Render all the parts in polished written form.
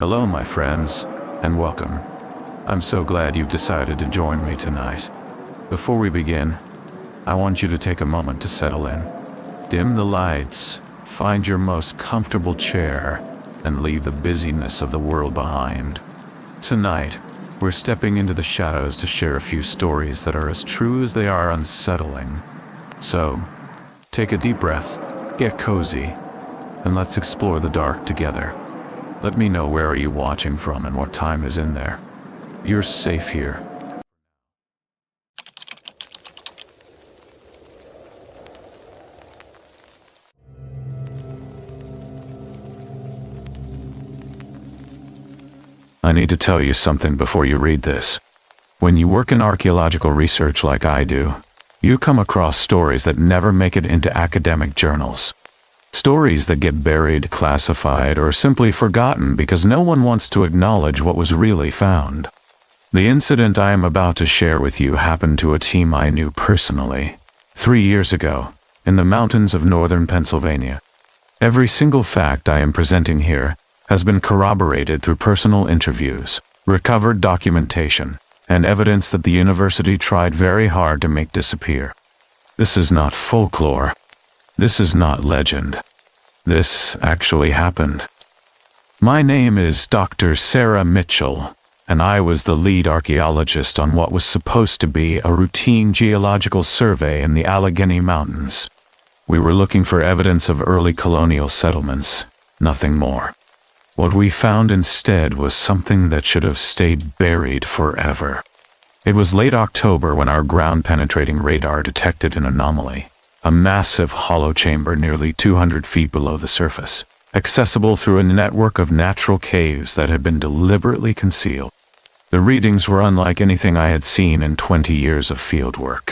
Hello, my friends, and welcome. I'm so glad you've decided to join me tonight. Before we begin, I want you to take a moment to settle in. Dim the lights, find your most comfortable chair, and leave the busyness of the world behind. Tonight, we're stepping into the shadows to share a few stories that are as true as they are unsettling. So, take a deep breath, get cozy, and let's explore the dark together. Let me know where are you watching from and what time is in there. You're safe here. I need to tell you something before you read this. When you work in archaeological research like I do, you come across stories that never make it into academic journals. Stories that get buried, classified, or simply forgotten because no one wants to acknowledge what was really found. The incident I am about to share with you happened to a team I knew personally, 3 years ago, in the mountains of northern Pennsylvania. Every single fact I am presenting here has been corroborated through personal interviews, recovered documentation, and evidence that the university tried very hard to make disappear. This is not folklore. This is not legend. This actually happened. My name is Dr. Sarah Mitchell, and I was the lead archaeologist on what was supposed to be a routine geological survey in the Allegheny Mountains. We were looking for evidence of early colonial settlements, nothing more. What we found instead was something that should have stayed buried forever. It was late October when our ground-penetrating radar detected an anomaly. A massive hollow chamber nearly 200 feet below the surface, accessible through a network of natural caves that had been deliberately concealed. The readings were unlike anything I had seen in 20 years of fieldwork.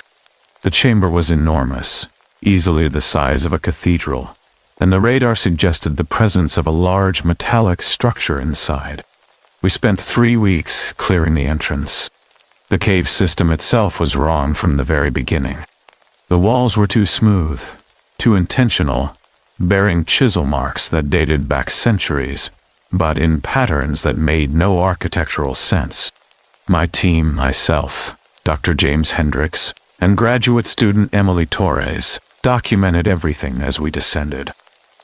The chamber was enormous, easily the size of a cathedral, and the radar suggested the presence of a large metallic structure inside. We spent 3 weeks clearing the entrance. The cave system itself was wrong from the very beginning. The walls were too smooth, too intentional, bearing chisel marks that dated back centuries, but in patterns that made no architectural sense. My team, myself, Dr. James Hendricks, and graduate student Emily Torres documented everything as we descended.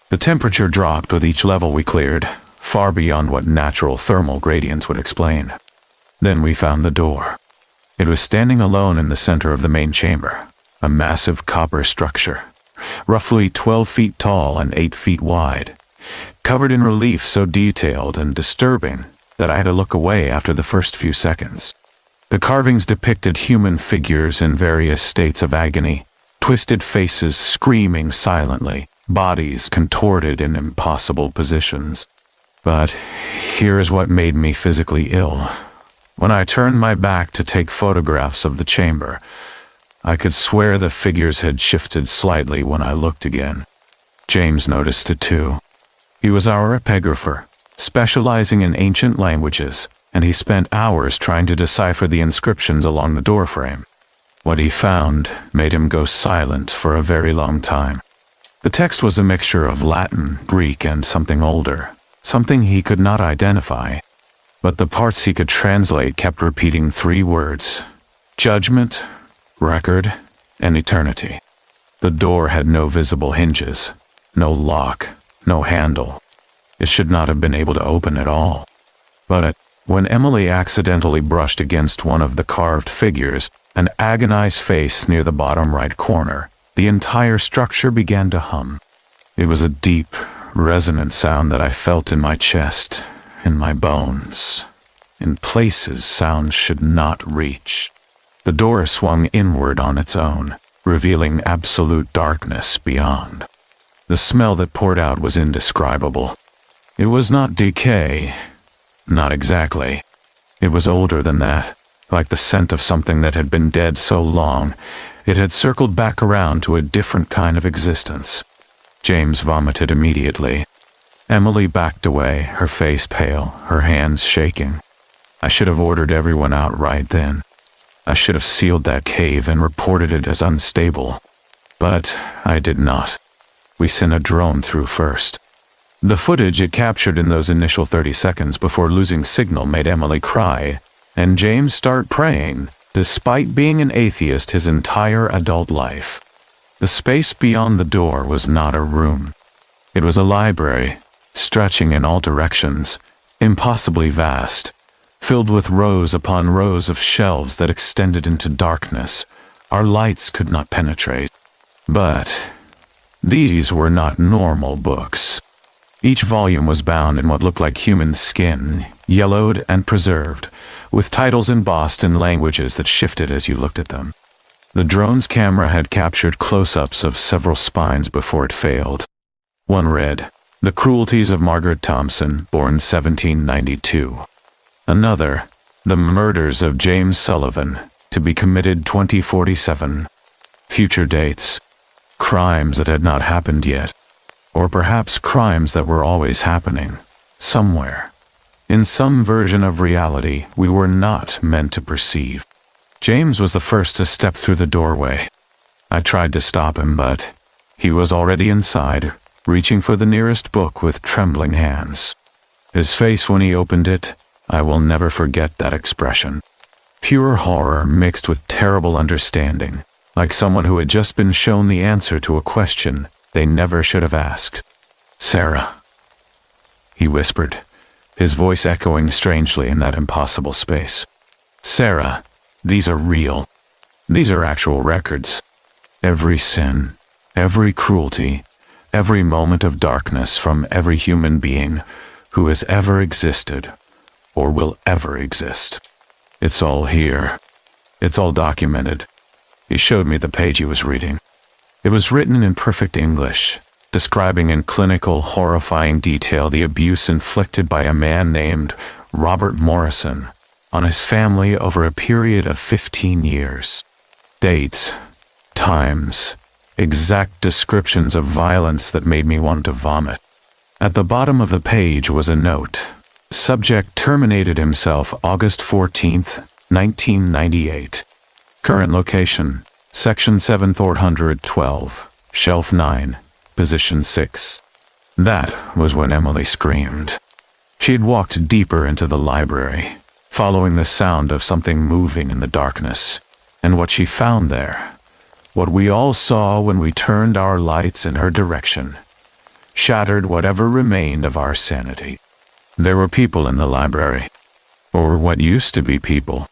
The temperature dropped with each level we cleared, far beyond what natural thermal gradients would explain. Then we found the door. It was standing alone in the center of the main chamber. A massive copper structure, roughly 12 feet tall and 8 feet wide, covered in relief so detailed and disturbing that I had to look away after the first few seconds. The carvings depicted human figures in various states of agony, twisted faces screaming silently, bodies contorted in impossible positions. But here is what made me physically ill. When I turned my back to take photographs of the chamber, I could swear the figures had shifted slightly when I looked again. James noticed it too. He was our epigrapher, specializing in ancient languages, and he spent hours trying to decipher the inscriptions along the doorframe. What he found made him go silent for a very long time. The text was a mixture of Latin, Greek, and something older, something he could not identify. But the parts he could translate kept repeating 3 words: judgment, record, and eternity. The door had no visible hinges, no lock, no handle. It should not have been able to open at all. But when Emily accidentally brushed against one of the carved figures, an agonized face near the bottom right corner, the entire structure began to hum. It was a deep, resonant sound that I felt in my chest, in my bones, in places sound should not reach. The door swung inward on its own, revealing absolute darkness beyond. The smell that poured out was indescribable. It was not decay. Not exactly. It was older than that, like the scent of something that had been dead so long, it had circled back around to a different kind of existence. James vomited immediately. Emily backed away, her face pale, her hands shaking. I should have ordered everyone out right then. I should have sealed that cave and reported it as unstable. But I did not. We sent a drone through first. The footage it captured in those initial 30 seconds before losing signal made Emily cry, and James start praying, despite being an atheist his entire adult life. The space beyond the door was not a room. It was a library, stretching in all directions, impossibly vast, filled with rows upon rows of shelves that extended into darkness our lights could not penetrate. But these were not normal books. Each volume was bound in what looked like human skin, yellowed and preserved, with titles embossed in languages that shifted as you looked at them. The drone's camera had captured close-ups of several spines before it failed. One read, "The Cruelties of Margaret Thompson, born 1792." Another, "The Murders of James Sullivan, to be committed 2047. Future dates. Crimes that had not happened yet. Or perhaps crimes that were always happening, somewhere. In some version of reality we were not meant to perceive." James was the first to step through the doorway. I tried to stop him, but he was already inside, reaching for the nearest book with trembling hands. His face when he opened it, I will never forget that expression. Pure horror mixed with terrible understanding, like someone who had just been shown the answer to a question they never should have asked. "Sarah," he whispered, his voice echoing strangely in that impossible space. "Sarah, these are real. These are actual records. Every sin, every cruelty, every moment of darkness from every human being who has ever existed or will ever exist. It's all here. It's all documented." He showed me the page he was reading. It was written in perfect English, describing in clinical, horrifying detail the abuse inflicted by a man named Robert Morrison on his family over a period of 15 years. Dates, times, exact descriptions of violence that made me want to vomit. At the bottom of the page was a note. Subject terminated himself August 14th, 1998. Current location, Section 7412, Shelf 9, Position 6. That was when Emily screamed. She had walked deeper into the library, following the sound of something moving in the darkness, and what she found there, what we all saw when we turned our lights in her direction, shattered whatever remained of our sanity. There were people in the library, or what used to be people,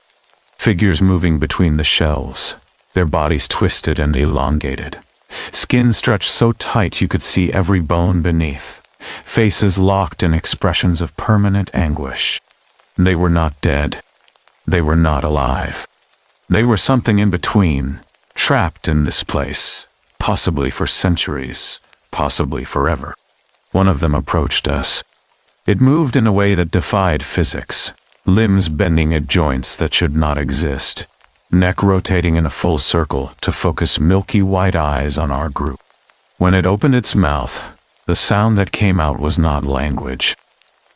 figures moving between the shelves, their bodies twisted and elongated, skin stretched so tight you could see every bone beneath, faces locked in expressions of permanent anguish. They were not dead. They were not alive. They were something in between, trapped in this place, possibly for centuries, possibly forever. One of them approached us. It moved in a way that defied physics, limbs bending at joints that should not exist, neck rotating in a full circle to focus milky white eyes on our group. When it opened its mouth, the sound that came out was not language.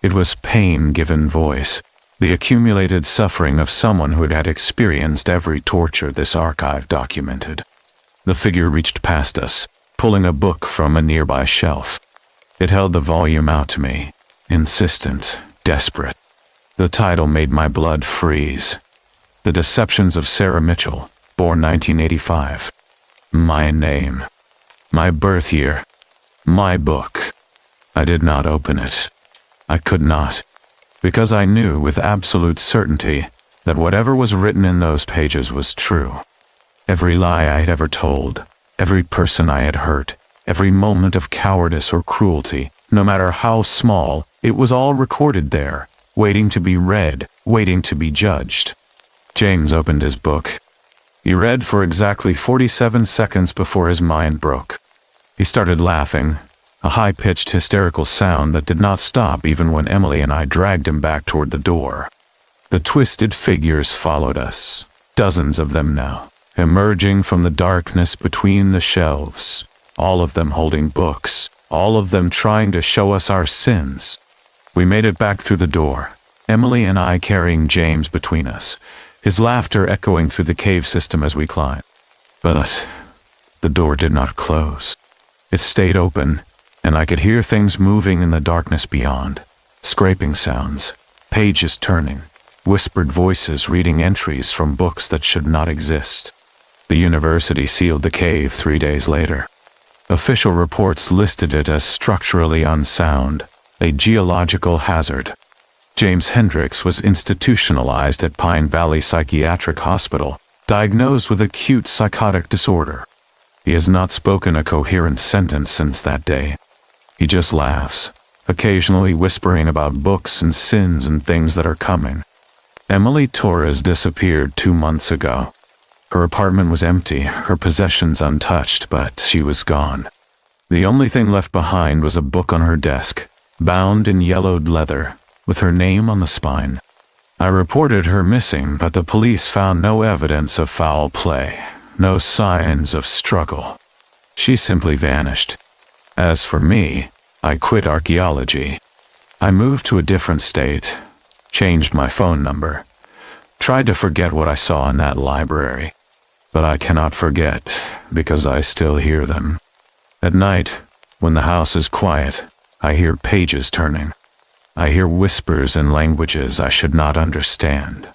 It was pain given voice, the accumulated suffering of someone who had experienced every torture this archive documented. The figure reached past us, pulling a book from a nearby shelf. It held the volume out to me, insistent, desperate. The title made my blood freeze. The Deceptions of Sarah Mitchell, born 1985. My name. My birth year. My book. I did not open it. I could not, because I knew with absolute certainty that whatever was written in those pages was true. Every lie I had ever told, every person I had hurt, every moment of cowardice or cruelty, no matter how small, it was all recorded there, waiting to be read, waiting to be judged. James opened his book. He read for exactly 47 seconds before his mind broke. He started laughing, a high-pitched hysterical sound that did not stop even when Emily and I dragged him back toward the door. The twisted figures followed us, dozens of them now, emerging from the darkness between the shelves, all of them holding books, all of them trying to show us our sins. We made it back through the door, Emily and I carrying James between us, his laughter echoing through the cave system as we climbed. But the door did not close. It stayed open, and I could hear things moving in the darkness beyond. Scraping sounds, pages turning, whispered voices reading entries from books that should not exist. The university sealed the cave 3 days later. Official reports listed it as structurally unsound, a geological hazard. James Hendricks was institutionalized at Pine Valley Psychiatric Hospital, diagnosed with acute psychotic disorder. He has not spoken a coherent sentence since that day. He just laughs, occasionally whispering about books and sins and things that are coming. Emily Torres disappeared 2 months ago. Her apartment was empty, her possessions untouched, but she was gone. The only thing left behind was a book on her desk, bound in yellowed leather, with her name on the spine. I reported her missing, but the police found no evidence of foul play, no signs of struggle. She simply vanished. As for me, I quit archaeology. I moved to a different state, changed my phone number, tried to forget what I saw in that library. But I cannot forget, because I still hear them. At night, when the house is quiet, I hear pages turning. I hear whispers in languages I should not understand,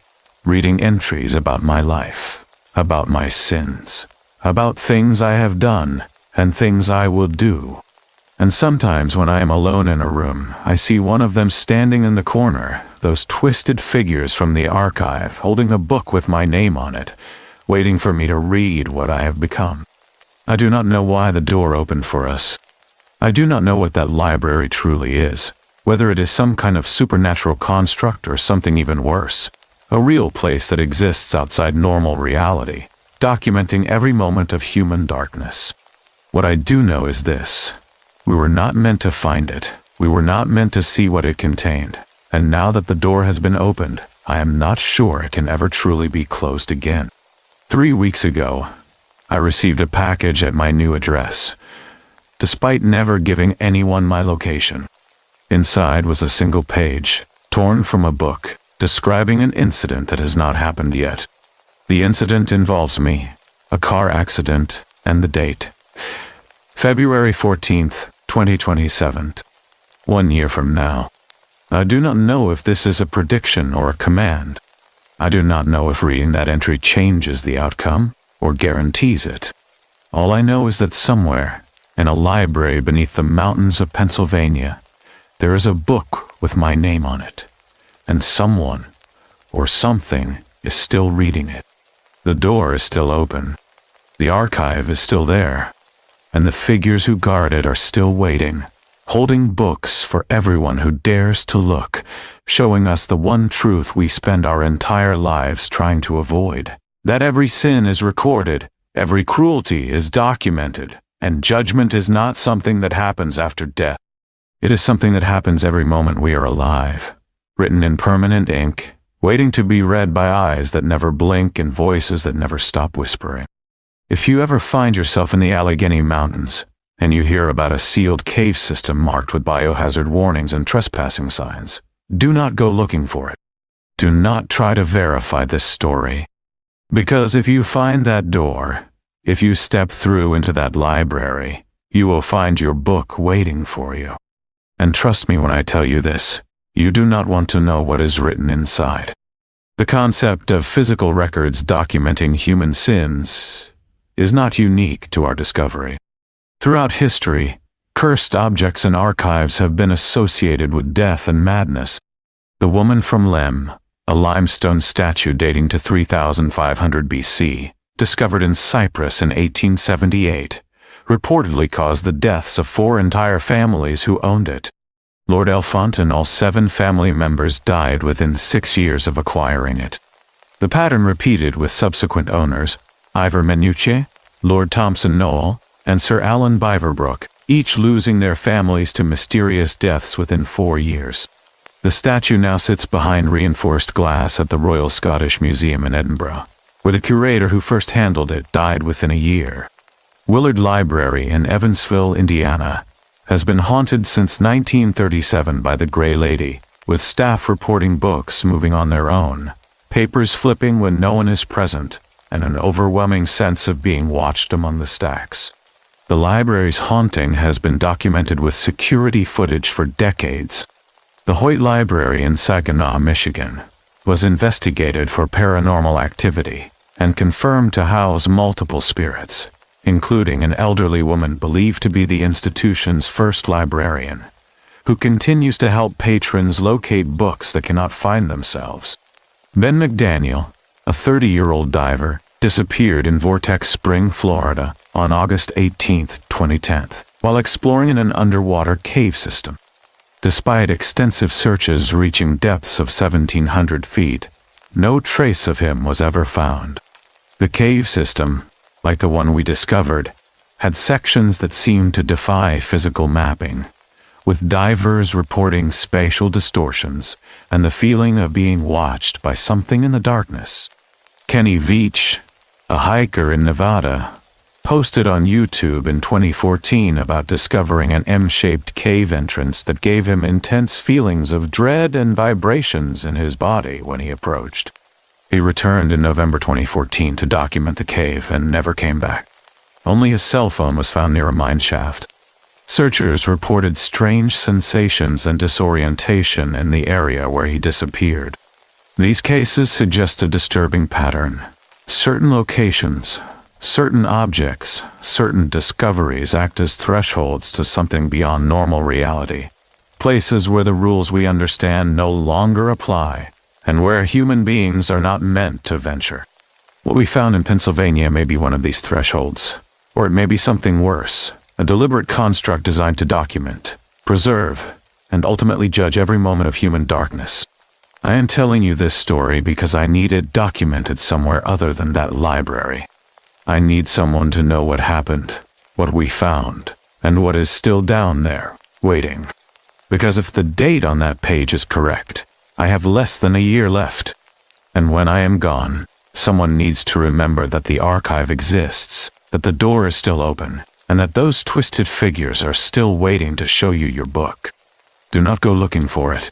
reading entries about my life, about my sins, about things I have done and things I will do. And sometimes when I am alone in a room, I see one of them standing in the corner, those twisted figures from the archive, holding a book with my name on it, waiting for me to read what I have become. I do not know why the door opened for us. I do not know what that library truly is, whether it is some kind of supernatural construct or something even worse, a real place that exists outside normal reality, documenting every moment of human darkness. What I do know is this: we were not meant to find it, we were not meant to see what it contained, and now that the door has been opened, I am not sure it can ever truly be closed again. 3 weeks ago, I received a package at my new address, despite never giving anyone my location. Inside was a single page, torn from a book, describing an incident that has not happened yet. The incident involves me, a car accident, and the date. February 14th, 2027. 1 year from now. I do not know if this is a prediction or a command. I do not know if reading that entry changes the outcome or guarantees it. All I know is that somewhere, in a library beneath the mountains of Pennsylvania, there is a book with my name on it, and someone or something is still reading it. The door is still open. The archive is still there, and the figures who guard it are still waiting, holding books for everyone who dares to look, showing us the one truth we spend our entire lives trying to avoid, that every sin is recorded, every cruelty is documented, and judgment is not something that happens after death. It is something that happens every moment we are alive, written in permanent ink, waiting to be read by eyes that never blink and voices that never stop whispering. If you ever find yourself in the Allegheny Mountains, and you hear about a sealed cave system marked with biohazard warnings and trespassing signs, do not go looking for it. Do not try to verify this story. Because if you find that door, if you step through into that library, you will find your book waiting for you. And trust me when I tell you this, you do not want to know what is written inside. The concept of physical records documenting human sins is not unique to our discovery. Throughout history, cursed objects and archives have been associated with death and madness. The woman from Lem, a limestone statue dating to 3500 BC, discovered in Cyprus in 1878, reportedly caused the deaths of 4 entire families who owned it. Lord Elfont and all 7 family members died within 6 years of acquiring it. The pattern repeated with subsequent owners, Ivor Menuche, Lord Thompson Noel, and Sir Alan Biverbrook, each losing their families to mysterious deaths within 4 years. The statue now sits behind reinforced glass at the Royal Scottish Museum in Edinburgh, where the curator who first handled it died within a year. Willard Library in Evansville, Indiana, has been haunted since 1937 by the Grey Lady, with staff reporting books moving on their own, papers flipping when no one is present, and an overwhelming sense of being watched among the stacks. The library's haunting has been documented with security footage for decades. The Hoyt Library in Saginaw, Michigan, was investigated for paranormal activity and confirmed to house multiple spirits, including an elderly woman believed to be the institution's first librarian, who continues to help patrons locate books that cannot find themselves. Ben McDaniel, a 30-year-old diver, disappeared in Vortex Spring, Florida, on August 18, 2010, while exploring in an underwater cave system. Despite extensive searches reaching depths of 1,700 feet, no trace of him was ever found. The cave system, like the one we discovered, had sections that seemed to defy physical mapping, with divers reporting spatial distortions and the feeling of being watched by something in the darkness. Kenny Veach, a hiker in Nevada, posted on YouTube in 2014 about discovering an M-shaped cave entrance that gave him intense feelings of dread and vibrations in his body when he approached. He returned in November 2014 to document the cave and never came back. Only his cell phone was found near a mine shaft. Searchers reported strange sensations and disorientation in the area where he disappeared. These cases suggest a disturbing pattern. Certain locations, certain objects, certain discoveries act as thresholds to something beyond normal reality. Places where the rules we understand no longer apply, and where human beings are not meant to venture. What we found in Pennsylvania may be one of these thresholds, or it may be something worse, a deliberate construct designed to document, preserve, and ultimately judge every moment of human darkness. I am telling you this story because I need it documented somewhere other than that library. I need someone to know what happened, what we found, and what is still down there, waiting. Because if the date on that page is correct, I have less than a year left. And when I am gone, someone needs to remember that the archive exists, that the door is still open, and that those twisted figures are still waiting to show you your book. Do not go looking for it.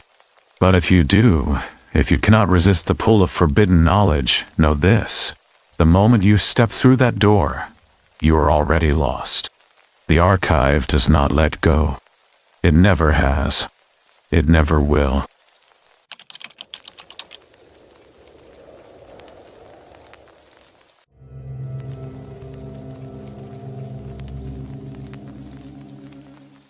But if you do, if you cannot resist the pull of forbidden knowledge, know this. The moment you step through that door, you are already lost. The archive does not let go. It never has. It never will.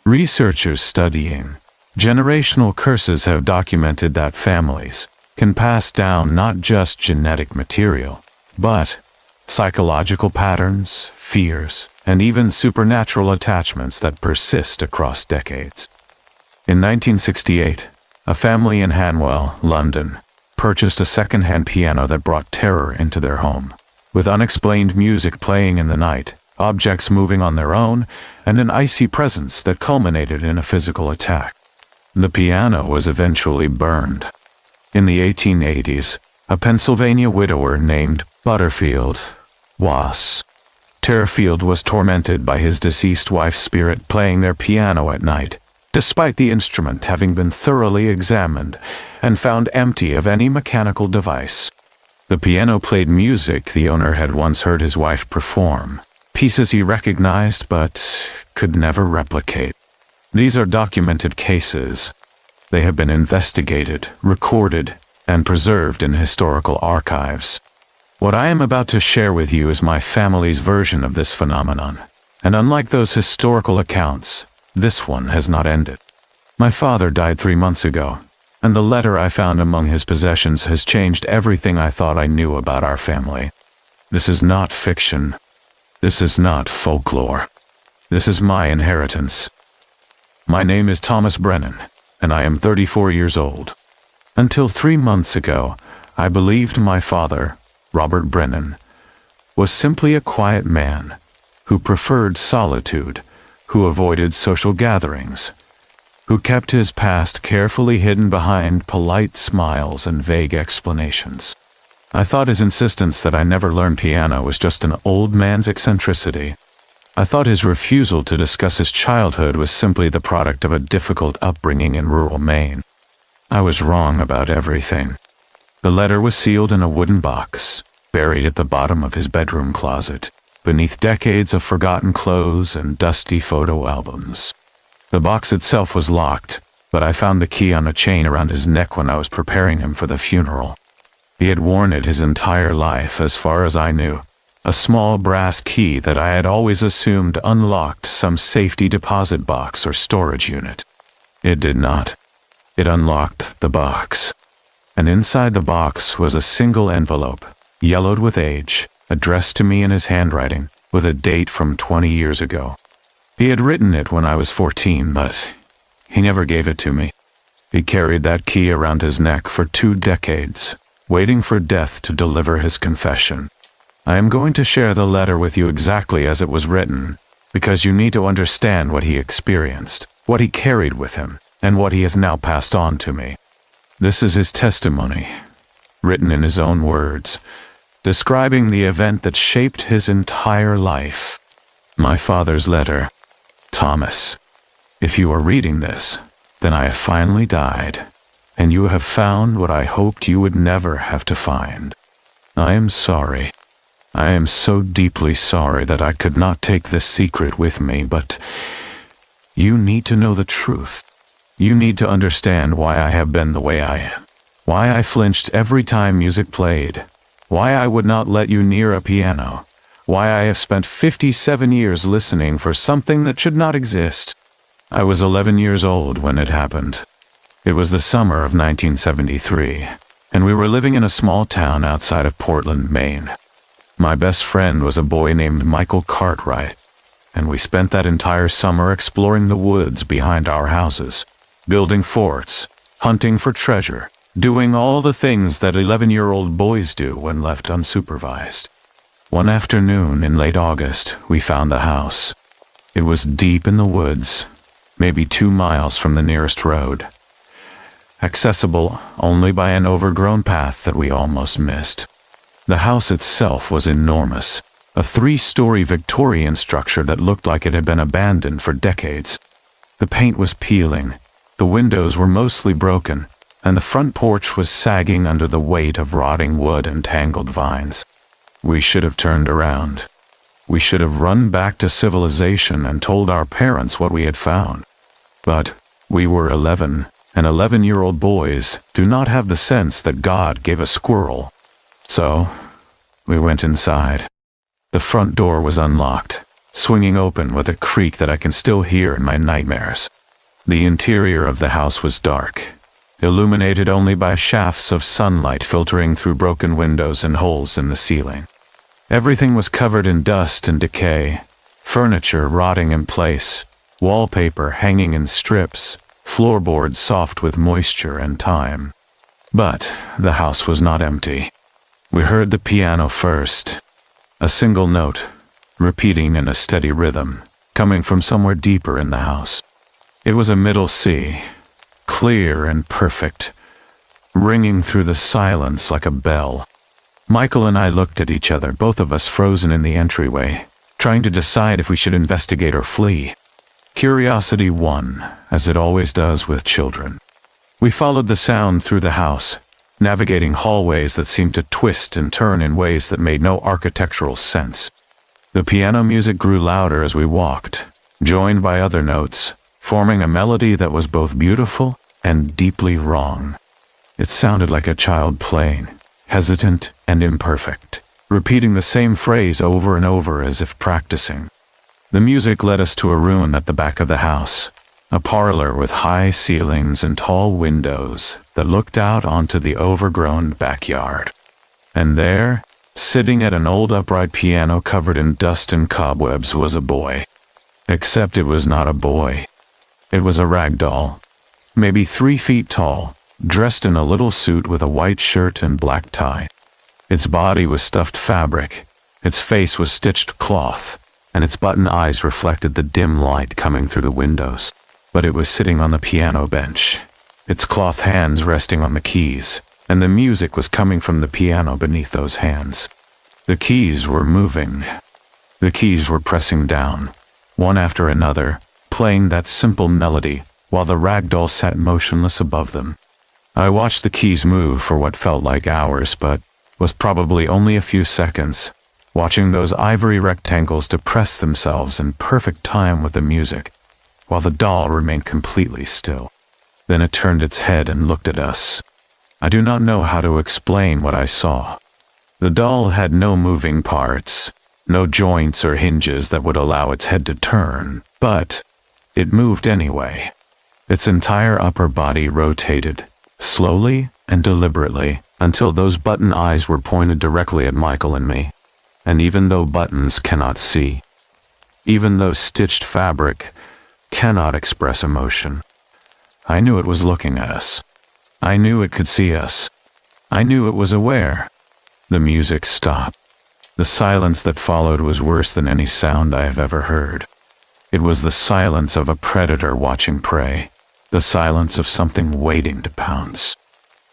Researchers studying generational curses have documented that families can pass down not just genetic material, but psychological patterns, fears, and even supernatural attachments that persist across decades. In 1968, a family in Hanwell, London, purchased a second-hand piano that brought terror into their home, with unexplained music playing in the night, objects moving on their own, and an icy presence that culminated in a physical attack. The piano was eventually burned. In the 1880s, a Pennsylvania widower named Butterfield was. Terrorfield was tormented by his deceased wife's spirit playing their piano at night, despite the instrument having been thoroughly examined and found empty of any mechanical device. The piano played music the owner had once heard his wife perform, pieces he recognized but could never replicate. These are documented cases. They have been investigated, recorded, and preserved in historical archives. What I am about to share with you is my family's version of this phenomenon, and unlike those historical accounts, this one has not ended. My father died 3 months ago, and the letter I found among his possessions has changed everything I thought I knew about our family. This is not fiction. This is not folklore. This is my inheritance. My name is Thomas Brennan, and I am 34 years old. Until 3 months ago, I believed my father, Robert Brennan, was simply a quiet man who preferred solitude, who avoided social gatherings, who kept his past carefully hidden behind polite smiles and vague explanations. I thought his insistence that I never learn piano was just an old man's eccentricity. I thought his refusal to discuss his childhood was simply the product of a difficult upbringing in rural Maine. I was wrong about everything. The letter was sealed in a wooden box, buried at the bottom of his bedroom closet, beneath decades of forgotten clothes and dusty photo albums. The box itself was locked, but I found the key on a chain around his neck when I was preparing him for the funeral. He had worn it his entire life, as far as I knew. A small brass key that I had always assumed unlocked some safety deposit box or storage unit. It did not. It unlocked the box. And inside the box was a single envelope, yellowed with age, addressed to me in his handwriting, with a date from 20 years ago. He had written it when I was 14, but he never gave it to me. He carried that key around his neck for 2 decades, waiting for death to deliver his confession. I am going to share the letter with you exactly as it was written, because you need to understand what he experienced, what he carried with him, and what he has now passed on to me. This is his testimony, written in his own words, describing the event that shaped his entire life. My father's letter. Thomas, if you are reading this, then I have finally died, and you have found what I hoped you would never have to find. I am sorry. I am so deeply sorry that I could not take this secret with me, but you need to know the truth. You need to understand why I have been the way I am, why I flinched every time music played, why I would not let you near a piano, why I have spent 57 years listening for something that should not exist. I was 11 years old when it happened. It was the summer of 1973, and we were living in a small town outside of Portland, Maine. My best friend was a boy named Michael Cartwright, and we spent that entire summer exploring the woods behind our houses, building forts, hunting for treasure, doing all the things that 11-year-old boys do when left unsupervised. One afternoon in late August, we found the house. It was deep in the woods, maybe 2 miles from the nearest road, accessible only by an overgrown path that we almost missed. The house itself was enormous, a 3-story Victorian structure that looked like it had been abandoned for decades. The paint was peeling, the windows were mostly broken, and the front porch was sagging under the weight of rotting wood and tangled vines. We should have turned around. We should have run back to civilization and told our parents what we had found. But we were 11, and 11-year-old boys do not have the sense that God gave a squirrel. So, we went inside. The front door was unlocked, swinging open with a creak that I can still hear in my nightmares. The interior of the house was dark, illuminated only by shafts of sunlight filtering through broken windows and holes in the ceiling. Everything was covered in dust and decay, furniture rotting in place, wallpaper hanging in strips, floorboards soft with moisture and time. But the house was not empty. We heard the piano first, a single note, repeating in a steady rhythm, coming from somewhere deeper in the house. It was a middle C, clear and perfect, ringing through the silence like a bell. Michael and I looked at each other, both of us frozen in the entryway, trying to decide if we should investigate or flee. Curiosity won, as it always does with children. We followed the sound through the house, navigating hallways that seemed to twist and turn in ways that made no architectural sense. The piano music grew louder as we walked, joined by other notes, forming a melody that was both beautiful and deeply wrong. It sounded like a child playing, hesitant and imperfect, repeating the same phrase over and over as if practicing. The music led us to a room at the back of the house, a parlor with high ceilings and tall windows that looked out onto the overgrown backyard. And there, sitting at an old upright piano covered in dust and cobwebs, was a boy. Except it was not a boy. It was a rag doll, maybe 3 feet tall, dressed in a little suit with a white shirt and black tie. Its body was stuffed fabric, its face was stitched cloth, and its button eyes reflected the dim light coming through the windows. But it was sitting on the piano bench, its cloth hands resting on the keys, and the music was coming from the piano beneath those hands. The keys were moving. The keys were pressing down, one after another, playing that simple melody, while the rag doll sat motionless above them. I watched the keys move for what felt like hours, but was probably only a few seconds, watching those ivory rectangles depress themselves in perfect time with the music, while the doll remained completely still. Then it turned its head and looked at us. I do not know how to explain what I saw. The doll had no moving parts, no joints or hinges that would allow its head to turn, but it moved anyway. Its entire upper body rotated, slowly and deliberately, until those button eyes were pointed directly at Michael and me. And even though buttons cannot see, even though stitched fabric cannot express emotion, I knew it was looking at us. I knew it could see us. I knew it was aware. The music stopped. The silence that followed was worse than any sound I have ever heard. It was the silence of a predator watching prey, the silence of something waiting to pounce.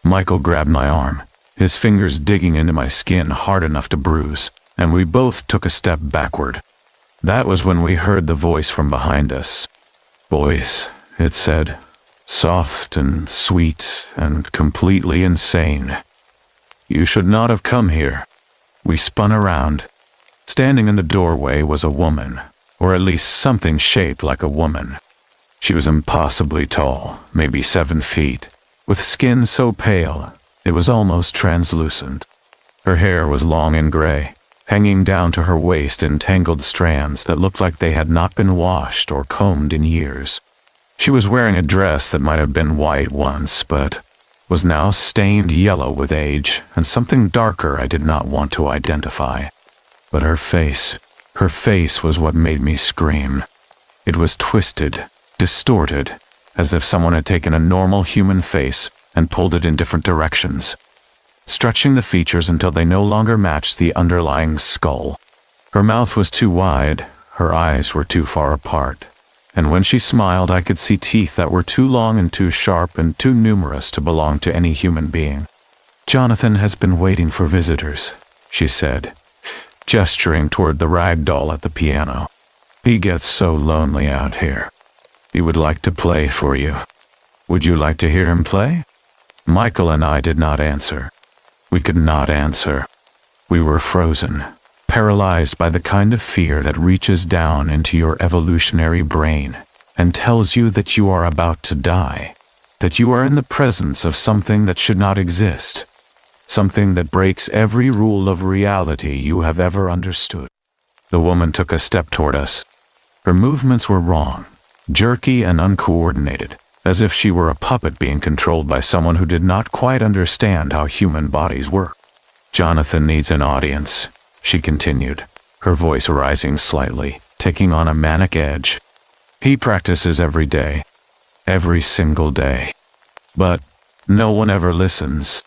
Michael grabbed my arm, his fingers digging into my skin hard enough to bruise, and we both took a step backward. That was when we heard the voice from behind us. "Boys," it said, soft and sweet and completely insane. "You should not have come here." We spun around. Standing in the doorway was a woman, or at least something shaped like a woman. She was impossibly tall, maybe 7 feet, with skin so pale it was almost translucent. Her hair was long and gray, hanging down to her waist in tangled strands that looked like they had not been washed or combed in years. She was wearing a dress that might have been white once, but was now stained yellow with age and something darker I did not want to identify. But her face was what made me scream. It was twisted, distorted, as if someone had taken a normal human face and pulled it in different directions, stretching the features until they no longer matched the underlying skull. Her mouth was too wide, her eyes were too far apart, and when she smiled I could see teeth that were too long and too sharp and too numerous to belong to any human being. "Jonathan has been waiting for visitors," she said, gesturing toward the rag doll at the piano. "He gets so lonely out here. He would like to play for you. Would you like to hear him play?" Michael and I did not answer. We could not answer. We were frozen, paralyzed by the kind of fear that reaches down into your evolutionary brain and tells you that you are about to die, that you are in the presence of something that should not exist, something that breaks every rule of reality you have ever understood. The woman took a step toward us. Her movements were wrong, jerky and uncoordinated, as if she were a puppet being controlled by someone who did not quite understand how human bodies work. "Jonathan needs an audience," she continued, her voice rising slightly, taking on a manic edge. "He practices every day, every single day. But no one ever listens.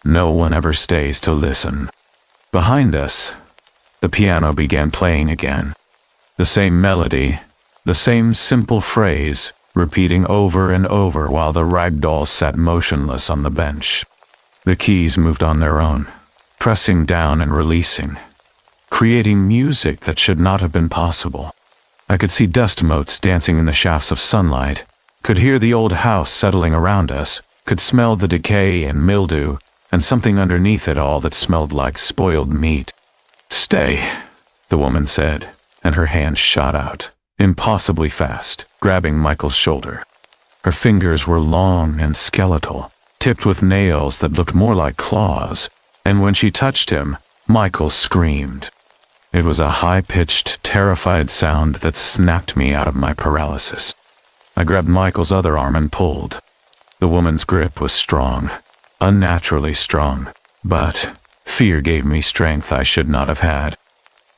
No one ever stays to listen." Behind us, the piano began playing again. The same melody, the same simple phrase, repeating over and over while the rag doll sat motionless on the bench. The keys moved on their own, pressing down and releasing, creating music that should not have been possible. I could see dust motes dancing in the shafts of sunlight, could hear the old house settling around us, could smell the decay and mildew, and something underneath it all that smelled like spoiled meat. "Stay," the woman said, and her hand shot out, impossibly fast, grabbing Michael's shoulder. Her fingers were long and skeletal, tipped with nails that looked more like claws, and when she touched him, Michael screamed. It was a high-pitched, terrified sound that snapped me out of my paralysis. I grabbed Michael's other arm and pulled. The woman's grip was strong, unnaturally strong, but fear gave me strength I should not have had.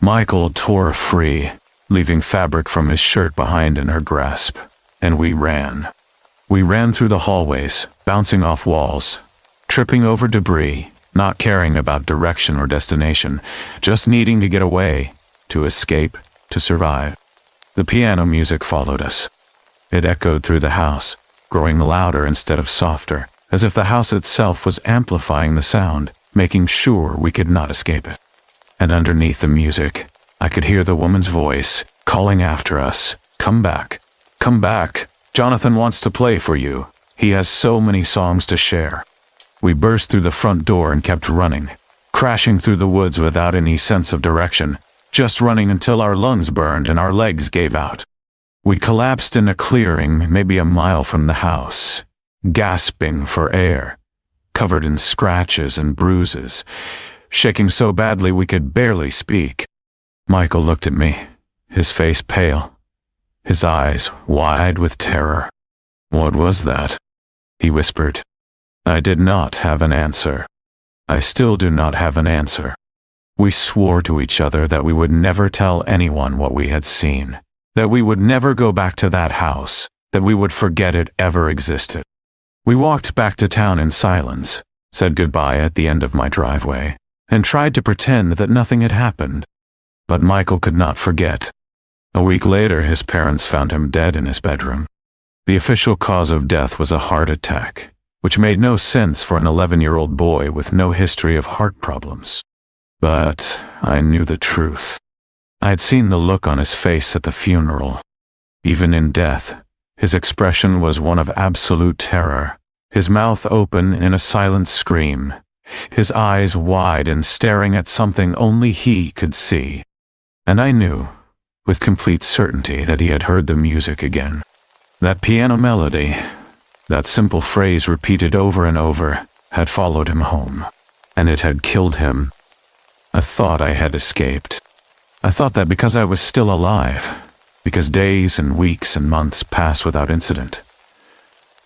Michael tore free, leaving fabric from his shirt behind in her grasp, and we ran. We ran through the hallways, bouncing off walls, tripping over debris, not caring about direction or destination, just needing to get away, to escape, to survive. The piano music followed us. It echoed through the house, growing louder instead of softer, as if the house itself was amplifying the sound, making sure we could not escape it. And underneath the music, I could hear the woman's voice, calling after us, "Come back, come back. Jonathan wants to play for you. He has so many songs to share." We burst through the front door and kept running, crashing through the woods without any sense of direction, just running until our lungs burned and our legs gave out. We collapsed in a clearing maybe a mile from the house, gasping for air, covered in scratches and bruises, shaking so badly we could barely speak. Michael looked at me, his face pale, his eyes wide with terror. "What was that?" he whispered. I did not have an answer. I still do not have an answer. We swore to each other that we would never tell anyone what we had seen, that we would never go back to that house, that we would forget it ever existed. We walked back to town in silence, said goodbye at the end of my driveway, and tried to pretend that nothing had happened. But Michael could not forget. A week later, his parents found him dead in his bedroom. The official cause of death was a heart attack, which made no sense for an 11-year-old boy with no history of heart problems. But I knew the truth. I had seen the look on his face at the funeral. Even in death, his expression was one of absolute terror, his mouth open in a silent scream, his eyes wide and staring at something only he could see. And I knew, with complete certainty, that he had heard the music again. That piano melody, that simple phrase repeated over and over, had followed him home, and it had killed him. I thought I had escaped. I thought that because I was still alive, because days and weeks and months passed without incident,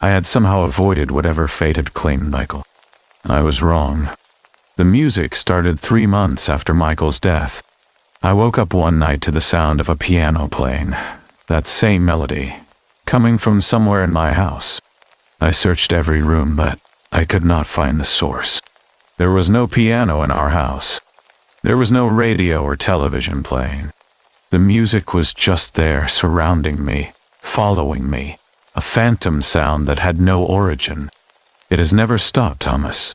I had somehow avoided whatever fate had claimed Michael. I was wrong. The music started 3 months after Michael's death. I woke up one night to the sound of a piano playing, that same melody, coming from somewhere in my house. I searched every room, but I could not find the source. There was no piano in our house. There was no radio or television playing. The music was just there, surrounding me, following me, a phantom sound that had no origin. It has never stopped, Thomas.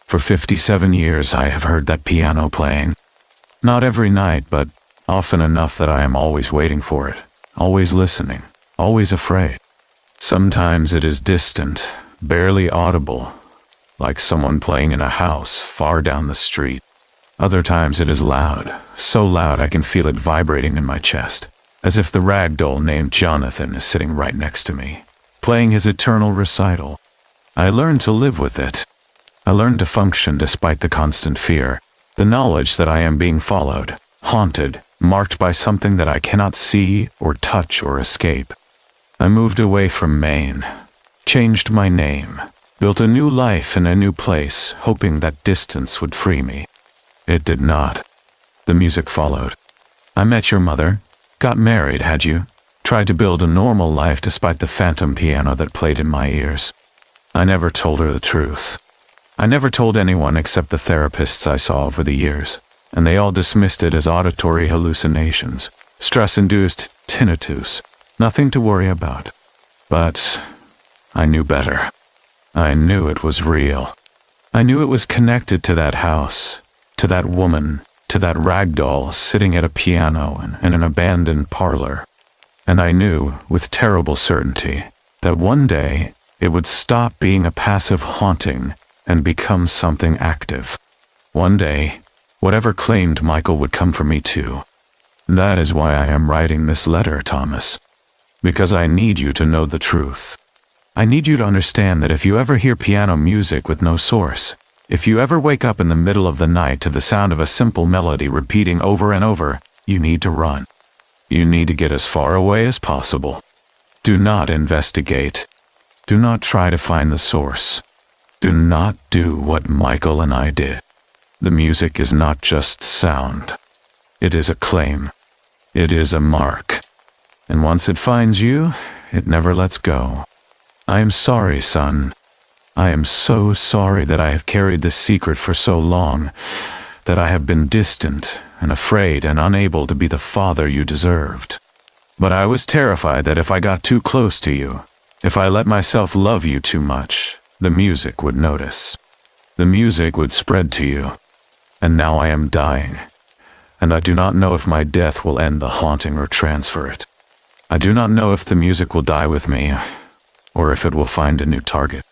For 57 years I have heard that piano playing. Not every night, but often enough that I am always waiting for it, always listening, always afraid. Sometimes it is distant, barely audible, like someone playing in a house far down the street. Other times it is loud, so loud I can feel it vibrating in my chest, as if the ragdoll named Jonathan is sitting right next to me, playing his eternal recital. I learned to live with it. I learned to function despite the constant fear, the knowledge that I am being followed, haunted, marked by something that I cannot see or touch or escape. I moved away from Maine, changed my name, built a new life in a new place, hoping that distance would free me. It did not. The music followed. I met your mother, got married, had you? Tried to build a normal life despite the phantom piano that played in my ears. I never told her the truth. I never told anyone except the therapists I saw over the years, and they all dismissed it as auditory hallucinations, stress-induced tinnitus, nothing to worry about. But I knew better. I knew it was real. I knew it was connected to that house, to that woman, to that ragdoll sitting at a piano in an abandoned parlor. And I knew, with terrible certainty, that one day it would stop being a passive haunting and become something active. One day, whatever claimed Michael would come for me too. That is why I am writing this letter, Thomas. Because I need you to know the truth. I need you to understand that if you ever hear piano music with no source, if you ever wake up in the middle of the night to the sound of a simple melody repeating over and over, you need to run. You need to get as far away as possible. Do not investigate. Do not try to find the source. Do not do what Michael and I did. The music is not just sound. It is a claim. It is a mark. And once it finds you, it never lets go. I am sorry, son. I am so sorry that I have carried this secret for so long, that I have been distant and afraid and unable to be the father you deserved. But I was terrified that if I got too close to you, if I let myself love you too much, the music would notice. The music would spread to you. And now I am dying, and I do not know if my death will end the haunting or transfer it. I do not know if the music will die with me, or if it will find a new target.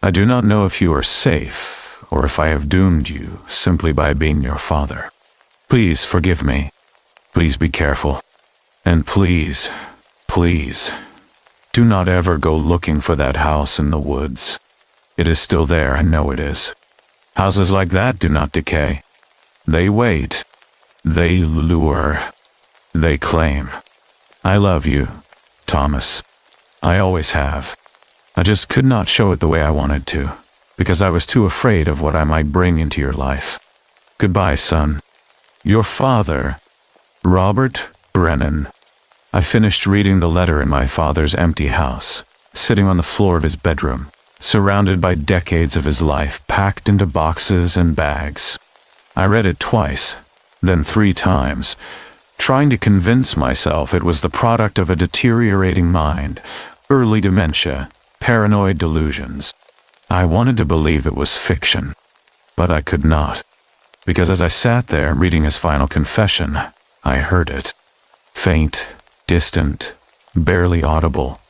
I do not know if you are safe, or if I have doomed you simply by being your father. Please forgive me. Please be careful. And please, please, do not ever go looking for that house in the woods. It is still there, I know it is. Houses like that do not decay. They wait. They lure. They claim. I love you, Thomas. I always have. I just could not show it the way I wanted to, because I was too afraid of what I might bring into your life. Goodbye, son. Your father, Robert Brennan. I finished reading the letter in my father's empty house, sitting on the floor of his bedroom, surrounded by decades of his life packed into boxes and bags. I read it twice, then 3 times, trying to convince myself it was the product of a deteriorating mind, early dementia, paranoid delusions. I wanted to believe it was fiction, but I could not, because as I sat there reading his final confession, I heard it. Faint, distant, barely audible,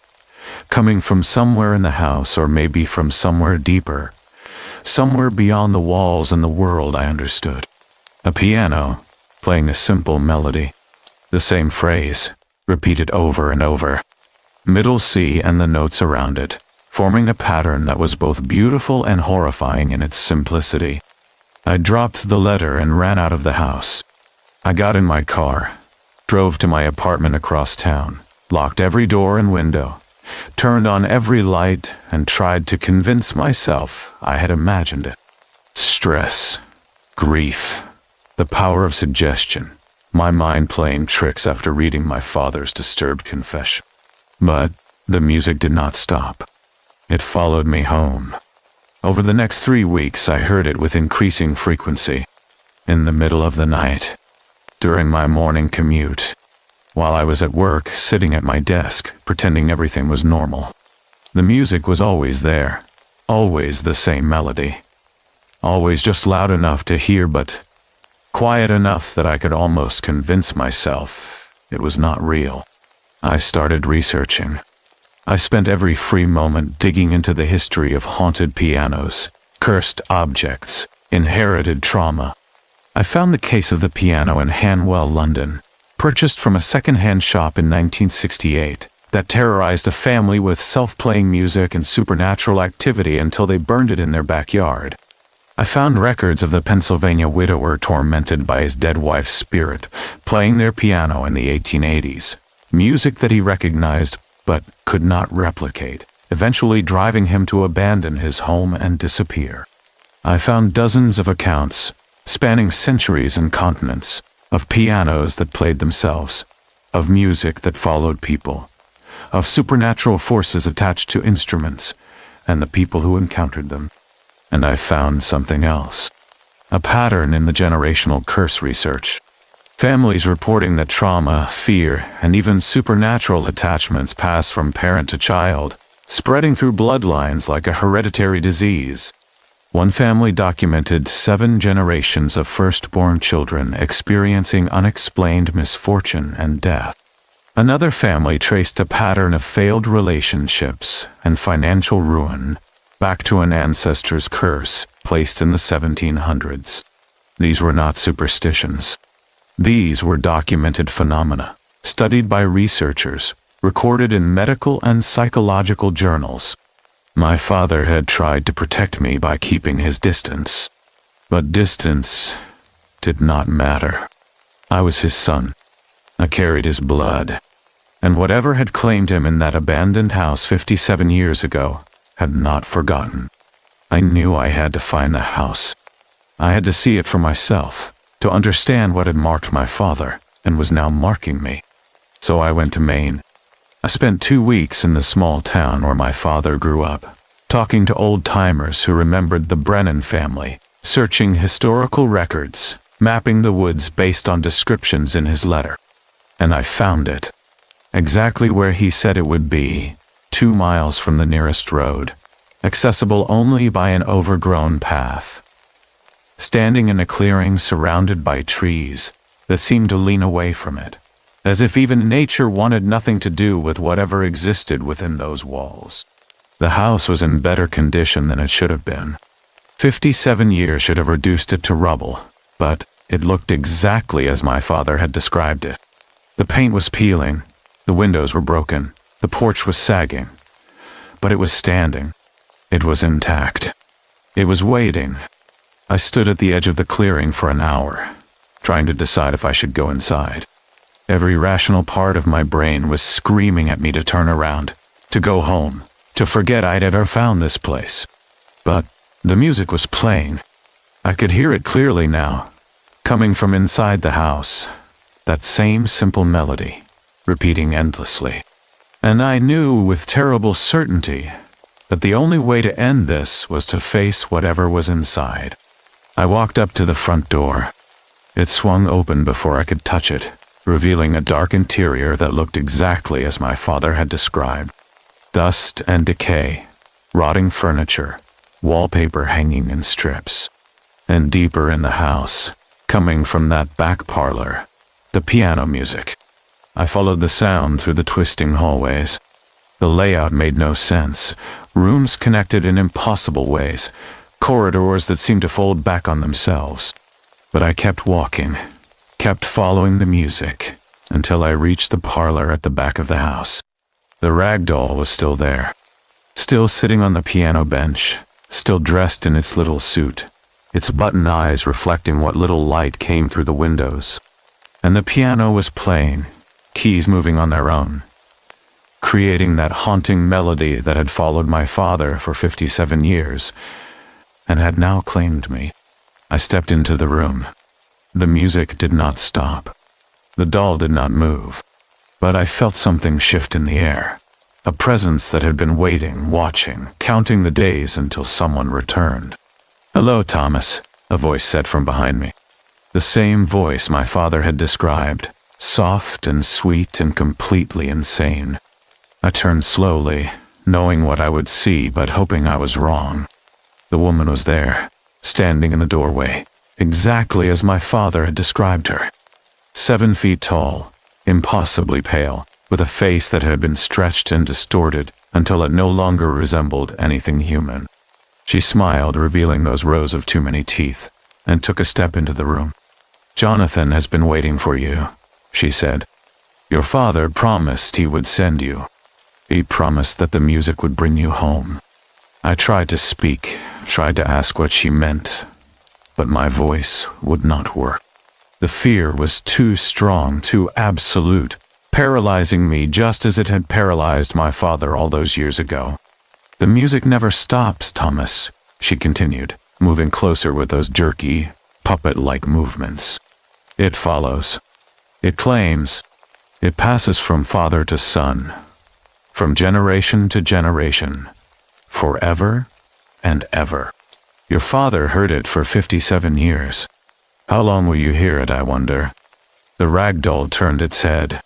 coming from somewhere in the house, or maybe from somewhere deeper, somewhere beyond the walls and the world I understood. A piano, playing a simple melody. The same phrase, repeated over and over. Middle C and the notes around it, forming a pattern that was both beautiful and horrifying in its simplicity. I dropped the letter and ran out of the house. I got in my car, drove to my apartment across town, locked every door and window, turned on every light, and tried to convince myself I had imagined it. Stress, grief, the power of suggestion, my mind playing tricks after reading my father's disturbed confession. But the music did not stop. It followed me home. Over the next 3 weeks, I heard it with increasing frequency. In the middle of the night, during my morning commute, while I was at work, sitting at my desk, pretending everything was normal. The music was always there, always the same melody. Always just loud enough to hear, but quiet enough that I could almost convince myself it was not real. I started researching. I spent every free moment digging into the history of haunted pianos, cursed objects, inherited trauma. I found the case of the piano in Hanwell, London, purchased from a second-hand shop in 1968, that terrorized a family with self-playing music and supernatural activity until they burned it in their backyard. I found records of the Pennsylvania widower tormented by his dead wife's spirit, playing their piano in the 1880s, music that he recognized but could not replicate, eventually driving him to abandon his home and disappear. I found dozens of accounts, spanning centuries and continents, of pianos that played themselves, of music that followed people, of supernatural forces attached to instruments, and the people who encountered them. And I found something else. A pattern in the generational curse research. Families reporting that trauma, fear, and even supernatural attachments pass from parent to child, spreading through bloodlines like a hereditary disease. One family documented 7 generations of firstborn children experiencing unexplained misfortune and death. Another family traced a pattern of failed relationships and financial ruin back to an ancestor's curse placed in the 1700s. These were not superstitions. These were documented phenomena, studied by researchers, recorded in medical and psychological journals. My father had tried to protect me by keeping his distance, but distance did not matter. I was his son. I carried his blood, and whatever had claimed him in that abandoned house 57 years ago had not forgotten. I knew I had to find the house. I had to see it for myself, to understand what had marked my father and was now marking me. So I went to Maine. I spent 2 weeks in the small town where my father grew up, talking to old-timers who remembered the Brennan family, searching historical records, mapping the woods based on descriptions in his letter. And I found it, exactly where he said it would be, 2 miles from the nearest road, accessible only by an overgrown path. Standing in a clearing surrounded by trees that seemed to lean away from it, as if even nature wanted nothing to do with whatever existed within those walls. The house was in better condition than it should have been. 57 years should have reduced it to rubble, but it looked exactly as my father had described it. The paint was peeling, the windows were broken, the porch was sagging, but it was standing. It was intact. It was waiting. I stood at the edge of the clearing for an hour, trying to decide if I should go inside. Every rational part of my brain was screaming at me to turn around, to go home, to forget I'd ever found this place. But the music was playing. I could hear it clearly now, coming from inside the house, that same simple melody, repeating endlessly. And I knew with terrible certainty that the only way to end this was to face whatever was inside. I walked up to the front door. It swung open before I could touch it, revealing a dark interior that looked exactly as my father had described. Dust and decay, rotting furniture, wallpaper hanging in strips. And deeper in the house, coming from that back parlor, the piano music. I followed the sound through the twisting hallways. The layout made no sense. Rooms connected in impossible ways, corridors that seemed to fold back on themselves. But I kept walking, kept following the music, until I reached the parlor at the back of the house. The rag doll was still there, still sitting on the piano bench, still dressed in its little suit, its button eyes reflecting what little light came through the windows. And the piano was playing, keys moving on their own, creating that haunting melody that had followed my father for 57 years, and had now claimed me. I stepped into the room. The music did not stop. The doll did not move. But I felt something shift in the air. A presence that had been waiting, watching, counting the days until someone returned. "Hello, Thomas," a voice said from behind me. The same voice my father had described, soft and sweet and completely insane. I turned slowly, knowing what I would see but hoping I was wrong. The woman was there, standing in the doorway, exactly as my father had described her. 7 feet tall, impossibly pale, with a face that had been stretched and distorted until it no longer resembled anything human. She smiled, revealing those rows of too many teeth, and took a step into the room. "Jonathan has been waiting for you," she said. "Your father promised he would send you. He promised that the music would bring you home." I tried to speak, tried to ask what she meant, but my voice would not work. The fear was too strong, too absolute, paralyzing me just as it had paralyzed my father all those years ago. "The music never stops, Thomas," she continued, moving closer with those jerky, puppet-like movements. "It follows. It claims. It passes from father to son, from generation to generation, forever and ever. Your father heard it for 57 years. How long will you hear it, I wonder?" The rag doll turned its head.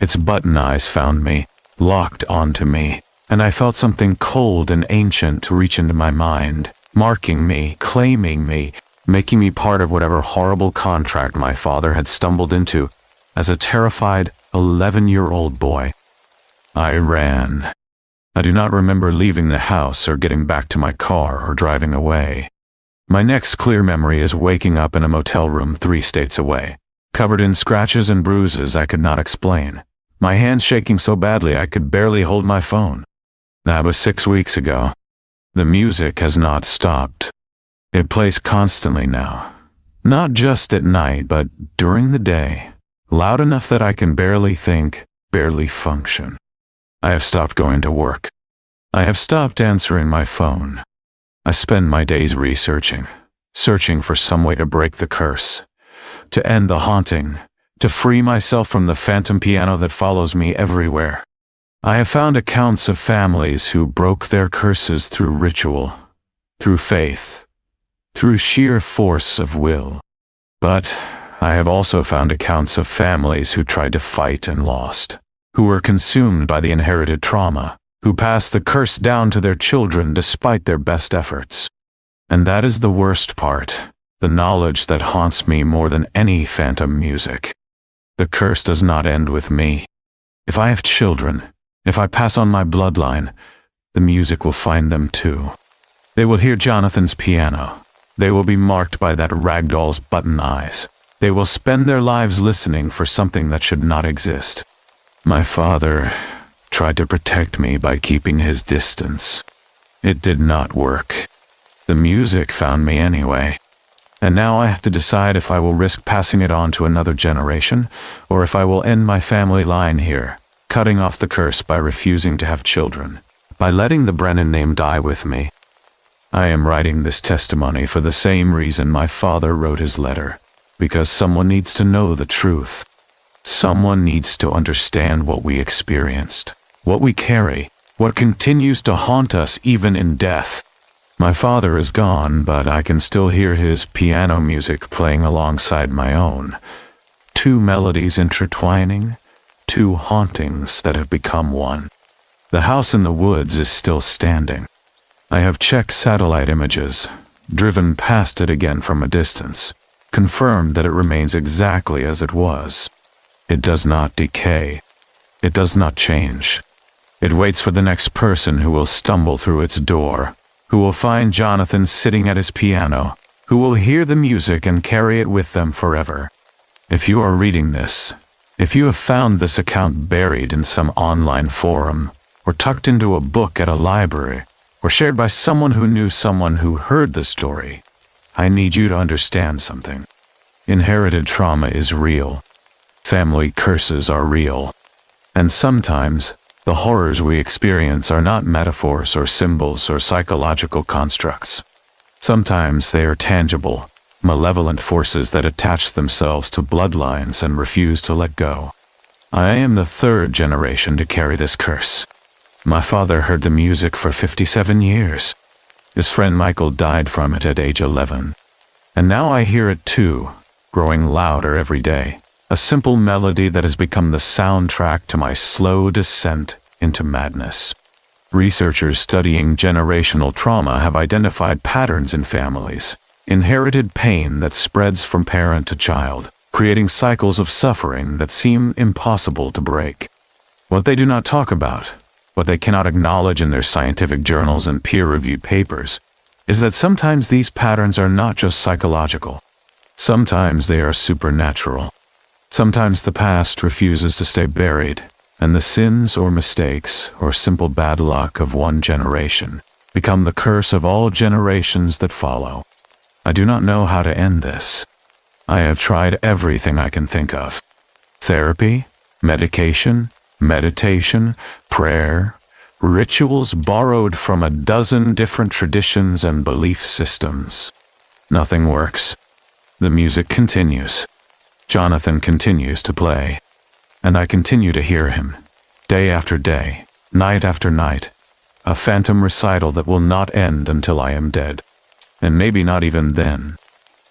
Its button eyes found me, locked onto me, and I felt something cold and ancient reach into my mind, marking me, claiming me, making me part of whatever horrible contract my father had stumbled into as a terrified 11-year-old boy. I ran. I do not remember leaving the house or getting back to my car or driving away. My next clear memory is waking up in a motel room 3 states away, covered in scratches and bruises I could not explain, my hands shaking so badly I could barely hold my phone. That was 6 weeks ago. The music has not stopped. It plays constantly now, not just at night, but during the day, loud enough that I can barely think, barely function. I have stopped going to work. I have stopped answering my phone. I spend my days researching, searching for some way to break the curse, to end the haunting, to free myself from the phantom piano that follows me everywhere. I have found accounts of families who broke their curses through ritual, through faith, through sheer force of will. But I have also found accounts of families who tried to fight and lost, who were consumed by the inherited trauma, who passed the curse down to their children despite their best efforts. And that is the worst part, the knowledge that haunts me more than any phantom music. The curse does not end with me. If I have children, if I pass on my bloodline, the music will find them too. They will hear Jonathan's piano. They will be marked by that ragdoll's button eyes. They will spend their lives listening for something that should not exist. My father tried to protect me by keeping his distance. It did not work. The music found me anyway. And now I have to decide if I will risk passing it on to another generation, or if I will end my family line here, cutting off the curse by refusing to have children, by letting the Brennan name die with me. I am writing this testimony for the same reason my father wrote his letter, because someone needs to know the truth. Someone needs to understand what we experienced, what we carry, what continues to haunt us even in death. My father is gone, but I can still hear his piano music playing alongside my own. Two melodies intertwining, two hauntings that have become one. The house in the woods is still standing. I have checked satellite images, driven past it again from a distance, confirmed that it remains exactly as it was. It does not decay. It does not change. It waits for the next person who will stumble through its door, who will find Jonathan sitting at his piano, who will hear the music and carry it with them forever. If you are reading this, if you have found this account buried in some online forum, or tucked into a book at a library, or shared by someone who knew someone who heard the story, I need you to understand something. Inherited trauma is real. Family curses are real. And sometimes, the horrors we experience are not metaphors or symbols or psychological constructs. Sometimes they are tangible, malevolent forces that attach themselves to bloodlines and refuse to let go. I am the third generation to carry this curse. My father heard the music for 57 years. His friend Michael died from it at age 11. And now I hear it too, growing louder every day. A simple melody that has become the soundtrack to my slow descent into madness. Researchers studying generational trauma have identified patterns in families, inherited pain that spreads from parent to child, creating cycles of suffering that seem impossible to break. What they do not talk about, what they cannot acknowledge in their scientific journals and peer-reviewed papers, is that sometimes these patterns are not just psychological. Sometimes they are supernatural. Sometimes the past refuses to stay buried, and the sins or mistakes or simple bad luck of one generation become the curse of all generations that follow. I do not know how to end this. I have tried everything I can think of. Therapy, medication, meditation, prayer, rituals borrowed from a dozen different traditions and belief systems. Nothing works. The music continues. Jonathan continues to play, and I continue to hear him, day after day, night after night, a phantom recital that will not end until I am dead. And maybe not even then.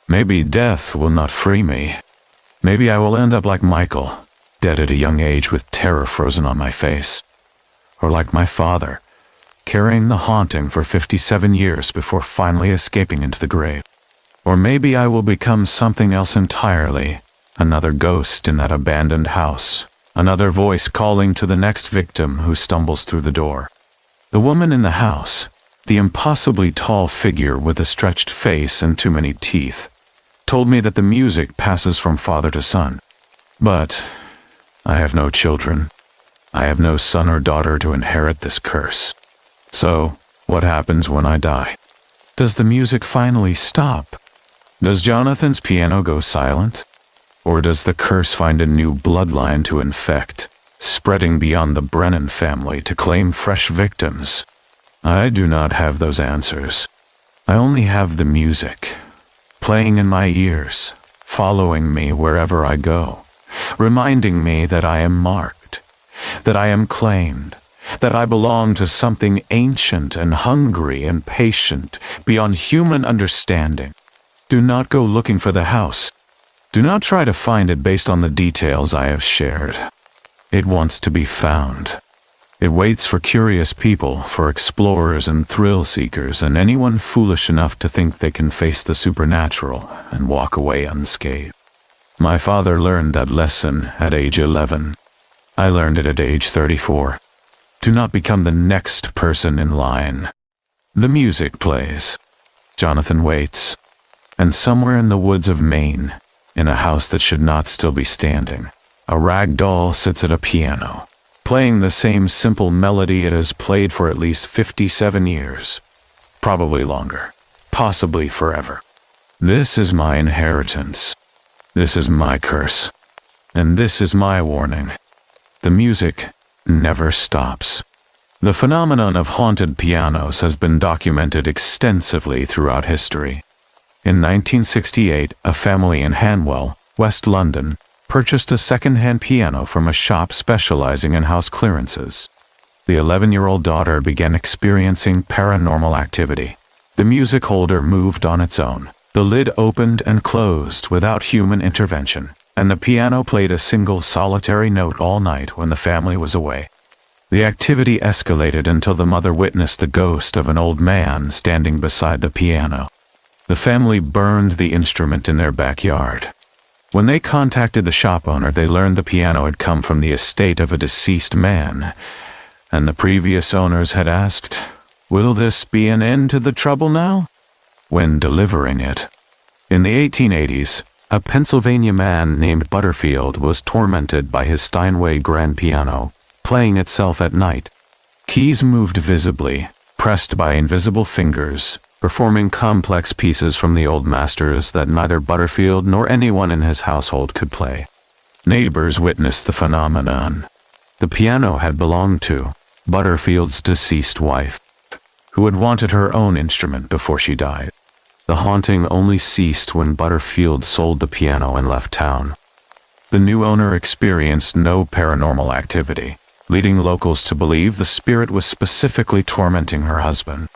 Maybe death will not free me. Maybe I will end up like Michael, dead at a young age with terror frozen on my face. Or like my father, carrying the haunting for 57 years before finally escaping into the grave. Or maybe I will become something else entirely. Another ghost in that abandoned house. Another voice calling to the next victim who stumbles through the door. The woman in the house, the impossibly tall figure with a stretched face and too many teeth, told me that the music passes from father to son. But I have no children. I have no son or daughter to inherit this curse. So, what happens when I die? Does the music finally stop? Does Jonathan's piano go silent? Or does the curse find a new bloodline to infect, spreading beyond the Brennan family to claim fresh victims? I do not have those answers. I only have the music, playing in my ears, following me wherever I go, reminding me that I am marked, that I am claimed, that I belong to something ancient and hungry and patient beyond human understanding. Do not go looking for the house. Do not try to find it based on the details I have shared. It wants to be found. It waits for curious people, for explorers and thrill seekers, and anyone foolish enough to think they can face the supernatural and walk away unscathed. My father learned that lesson at age 11. I learned it at age 34. Do not become the next person in line. The music plays. Jonathan waits. And somewhere in the woods of Maine, in a house that should not still be standing, a rag doll sits at a piano, playing the same simple melody it has played for at least 57 years. Probably longer. Possibly forever. This is my inheritance. This is my curse. And this is my warning. The music never stops. The phenomenon of haunted pianos has been documented extensively throughout history. In 1968, a family in Hanwell, West London, purchased a second-hand piano from a shop specializing in house clearances. The 11-year-old daughter began experiencing paranormal activity. The music holder moved on its own. The lid opened and closed without human intervention, and the piano played a single solitary note all night when the family was away. The activity escalated until the mother witnessed the ghost of an old man standing beside the piano. The family burned the instrument in their backyard. When they contacted the shop owner, they learned the piano had come from the estate of a deceased man, and the previous owners had asked, "Will this be an end to the trouble now?" when delivering it. In the 1880s, a Pennsylvania man named Butterfield was tormented by his Steinway grand piano, playing itself at night. Keys moved visibly, pressed by invisible fingers, performing complex pieces from the old masters that neither Butterfield nor anyone in his household could play. Neighbors witnessed the phenomenon. The piano had belonged to Butterfield's deceased wife, who had wanted her own instrument before she died. The haunting only ceased when Butterfield sold the piano and left town. The new owner experienced no paranormal activity, leading locals to believe the spirit was specifically tormenting her husband.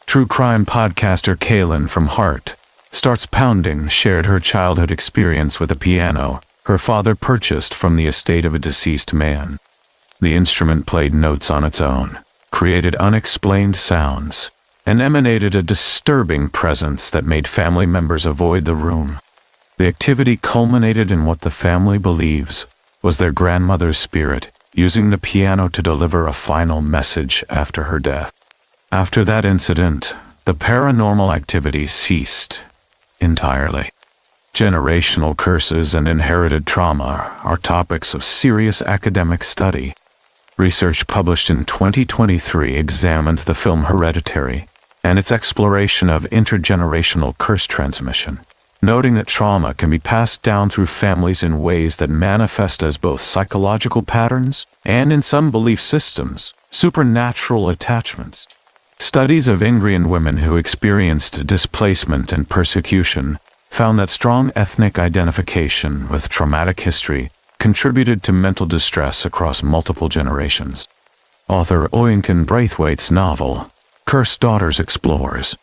True crime podcaster Kaylin from Heart Starts Pounding shared her childhood experience with a piano her father purchased from the estate of a deceased man. The instrument played notes on its own, created unexplained sounds, and emanated a disturbing presence that made family members avoid the room. The activity culminated in what the family believes was their grandmother's spirit using the piano to deliver a final message after her death. After that incident, the paranormal activity ceased entirely. Generational curses and inherited trauma are topics of serious academic study. Research published in 2023 examined the film Hereditary and its exploration of intergenerational curse transmission, noting that trauma can be passed down through families in ways that manifest as both psychological patterns and, in some belief systems, supernatural attachments. Studies of Ingrian women who experienced displacement and persecution found that strong ethnic identification with traumatic history contributed to mental distress across multiple generations. Author Oinken Braithwaite's novel, Cursed Daughters, explores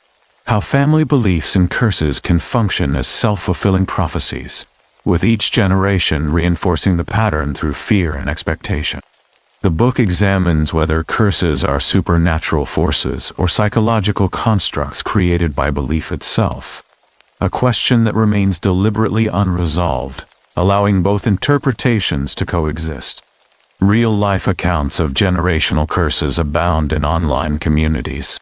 how family beliefs and curses can function as self-fulfilling prophecies, with each generation reinforcing the pattern through fear and expectation. The book examines whether curses are supernatural forces or psychological constructs created by belief itself, a question that remains deliberately unresolved, allowing both interpretations to coexist. Real-life accounts of generational curses abound in online communities.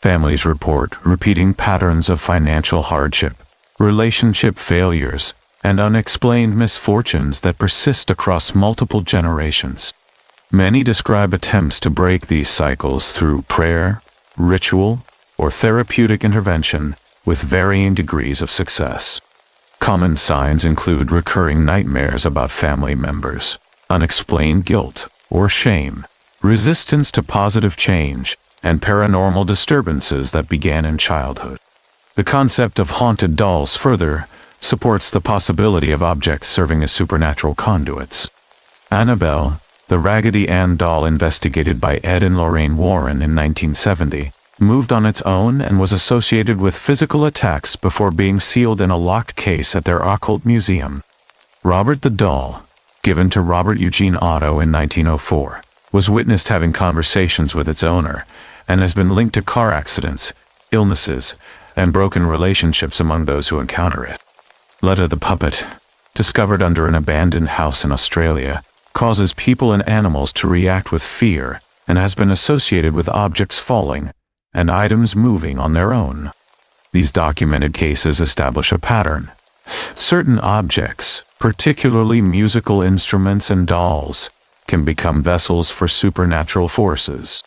Families report repeating patterns of financial hardship, relationship failures, and unexplained misfortunes that persist across multiple generations. Many describe attempts to break these cycles through prayer, ritual, or therapeutic intervention, with varying degrees of success. Common signs include recurring nightmares about family members, unexplained guilt or shame, resistance to positive change, and paranormal disturbances that began in childhood. The concept of haunted dolls further supports the possibility of objects serving as supernatural conduits. Annabelle, the Raggedy Ann doll investigated by Ed and Lorraine Warren in 1970, moved on its own and was associated with physical attacks before being sealed in a locked case at their occult museum. Robert the doll, given to Robert Eugene Otto in 1904, was witnessed having conversations with its owner and has been linked to car accidents, illnesses, and broken relationships among those who encounter it. Letta the puppet, discovered under an abandoned house in Australia, causes people and animals to react with fear and has been associated with objects falling and items moving on their own. These documented cases establish a pattern. Certain objects, particularly musical instruments and dolls, can become vessels for supernatural forces.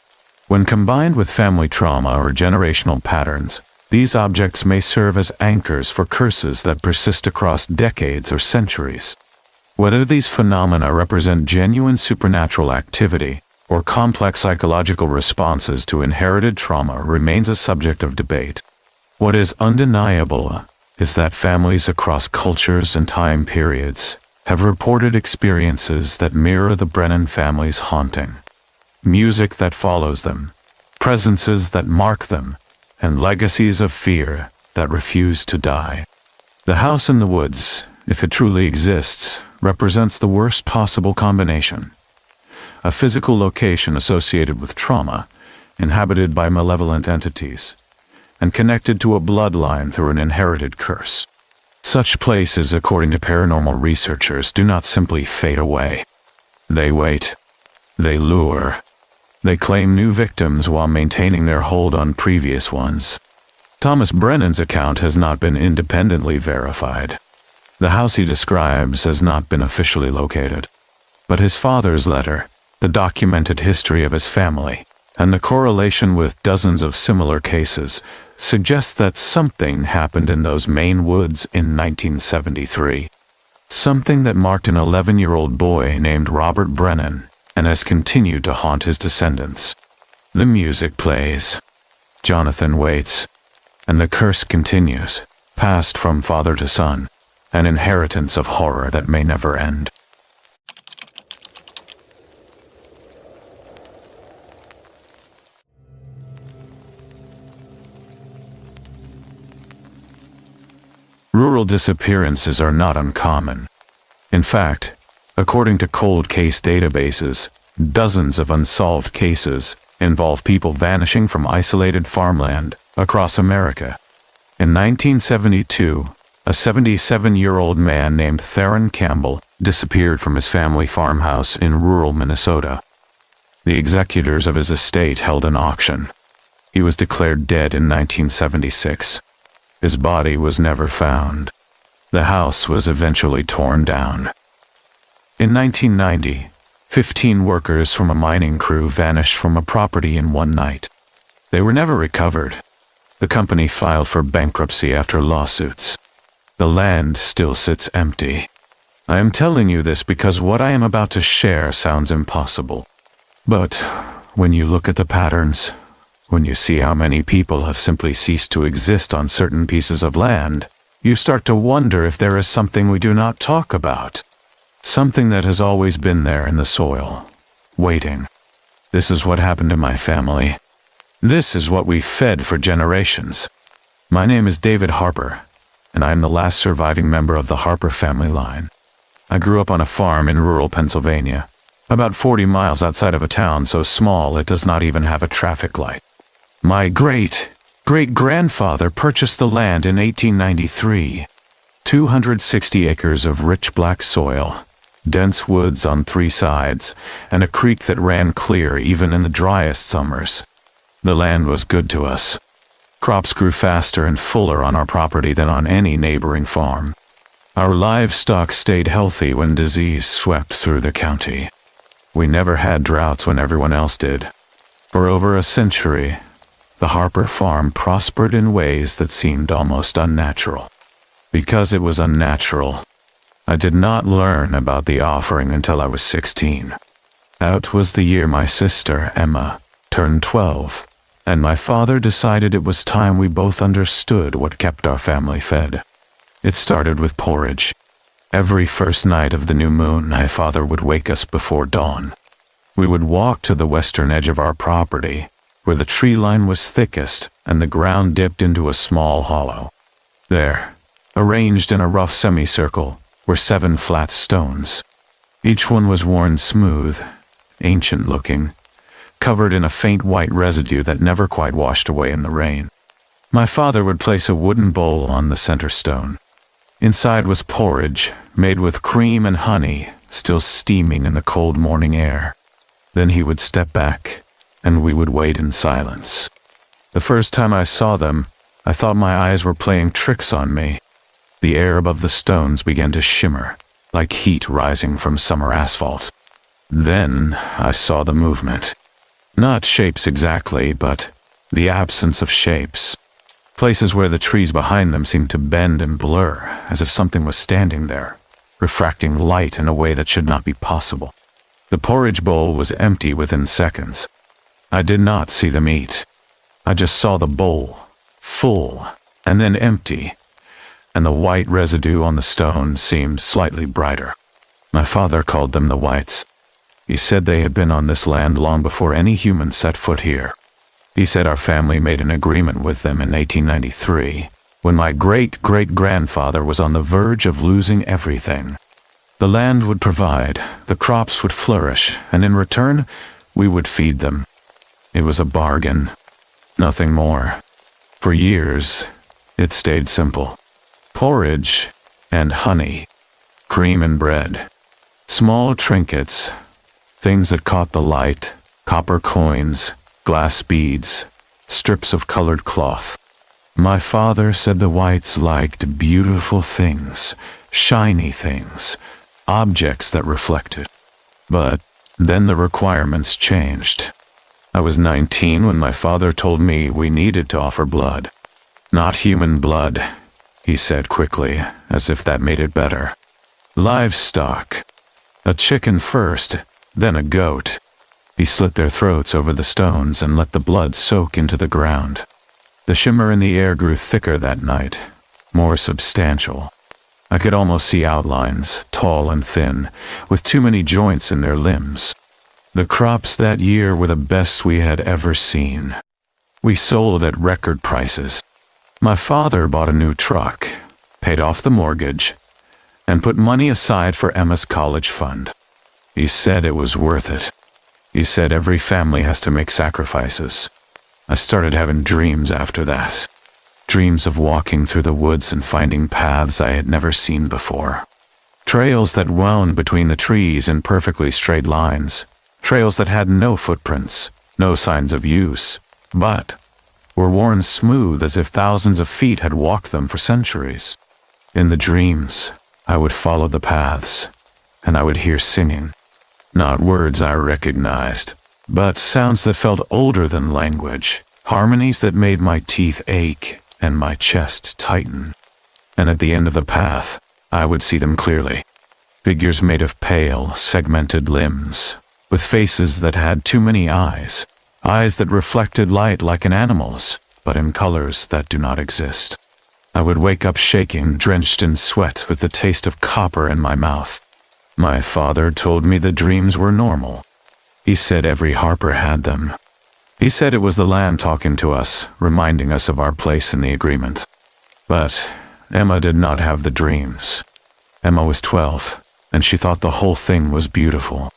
When combined with family trauma or generational patterns, these objects may serve as anchors for curses that persist across decades or centuries. Whether these phenomena represent genuine supernatural activity or complex psychological responses to inherited trauma remains a subject of debate. What is undeniable is that families across cultures and time periods have reported experiences that mirror the Brennan family's haunting. Music that follows them, presences that mark them, and legacies of fear that refuse to die. The house in the woods, if it truly exists, represents the worst possible combination. A physical location associated with trauma, inhabited by malevolent entities, and connected to a bloodline through an inherited curse. Such places, according to paranormal researchers, do not simply fade away. They wait. They lure. They claim new victims while maintaining their hold on previous ones. Thomas Brennan's account has not been independently verified. The house he describes has not been officially located. But his father's letter, the documented history of his family, and the correlation with dozens of similar cases suggests that something happened in those Maine woods in 1973. Something that marked an 11-year-old boy named Robert Brennan and has continued to haunt his descendants. The music plays. Jonathan waits. And the curse continues, passed from father to son, an inheritance of horror that may never end. Rural disappearances are not uncommon. In fact, according to cold case databases, dozens of unsolved cases involve people vanishing from isolated farmland across America. In 1972, a 77-year-old man named Theron Campbell disappeared from his family farmhouse in rural Minnesota. The executors of his estate held an auction. He was declared dead in 1976. His body was never found. The house was eventually torn down. In 1990, 15 workers from a mining crew vanished from a property in one night. They were never recovered. The company filed for bankruptcy after lawsuits. The land still sits empty. I am telling you this because what I am about to share sounds impossible. But when you look at the patterns, when you see how many people have simply ceased to exist on certain pieces of land, you start to wonder if there is something we do not talk about. Something that has always been there in the soil, waiting. This is what happened to my family. This is what we fed for generations. My name is David Harper, and I am the last surviving member of the Harper family line. I grew up on a farm in rural Pennsylvania, about 40 miles outside of a town so small it does not even have a traffic light. My great-great-grandfather purchased the land in 1893. 260 acres of rich black soil, dense woods on 3 sides, and a creek that ran clear even in the driest summers. The land was good to us. Crops grew faster and fuller on our property than on any neighboring farm. Our livestock stayed healthy when disease swept through the county. We never had droughts when everyone else did. For over a century, the Harper farm prospered in ways that seemed almost unnatural. Because it was unnatural, I did not learn about the offering until I was 16. That was the year my sister, Emma, turned 12, and my father decided it was time we both understood what kept our family fed. It started with porridge. Every first night of the new moon, my father would wake us before dawn. We would walk to the western edge of our property, where the tree line was thickest and the ground dipped into a small hollow. There, arranged in a rough semicircle, were 7 flat stones. Each one was worn smooth, ancient-looking, covered in a faint white residue that never quite washed away in the rain. My father would place a wooden bowl on the center stone. Inside was porridge, made with cream and honey, still steaming in the cold morning air. Then he would step back, and we would wait in silence. The first time I saw them, I thought my eyes were playing tricks on me. The air above the stones began to shimmer, like heat rising from summer asphalt. Then I saw the movement. Not shapes exactly, but the absence of shapes. Places where the trees behind them seemed to bend and blur, as if something was standing there, refracting light in a way that should not be possible. The porridge bowl was empty within seconds. I did not see them eat. I just saw the bowl, full, and then empty, and the white residue on the stone seemed slightly brighter. My father called them the whites. He said they had been on this land long before any human set foot here. He said our family made an agreement with them in 1893, when my great-great-grandfather was on the verge of losing everything. The land would provide, the crops would flourish, and in return, we would feed them. It was a bargain. Nothing more. For years, it stayed simple. Porridge and honey, cream and bread, small trinkets, things that caught the light, copper coins, glass beads, strips of colored cloth. My father said the whites liked beautiful things, shiny things, objects that reflected. But then the requirements changed. I was 19 when my father told me we needed to offer blood. Not human blood, he said quickly, as if that made it better. Livestock. A chicken first, then a goat. He slit their throats over the stones and let the blood soak into the ground. The shimmer in the air grew thicker that night, more substantial. I could almost see outlines, tall and thin, with too many joints in their limbs. The crops that year were the best we had ever seen. We sold at record prices. My father bought a new truck, paid off the mortgage, and put money aside for Emma's college fund. He said it was worth it. He said every family has to make sacrifices. I started having dreams after that. Dreams of walking through the woods and finding paths I had never seen before. Trails that wound between the trees in perfectly straight lines. Trails that had no footprints, no signs of use, but were worn smooth as if thousands of feet had walked them for centuries. In the dreams, I would follow the paths, and I would hear singing. Not words I recognized, but sounds that felt older than language, harmonies that made my teeth ache and my chest tighten. And at the end of the path, I would see them clearly. Figures made of pale, segmented limbs, with faces that had too many eyes, eyes that reflected light like an animal's, but in colors that do not exist. I would wake up shaking, drenched in sweat, with the taste of copper in my mouth. My father told me the dreams were normal. He said every Harper had them. He said it was the land talking to us, reminding us of our place in the agreement. But Emma did not have the dreams. Emma was 12, and she thought the whole thing was beautiful.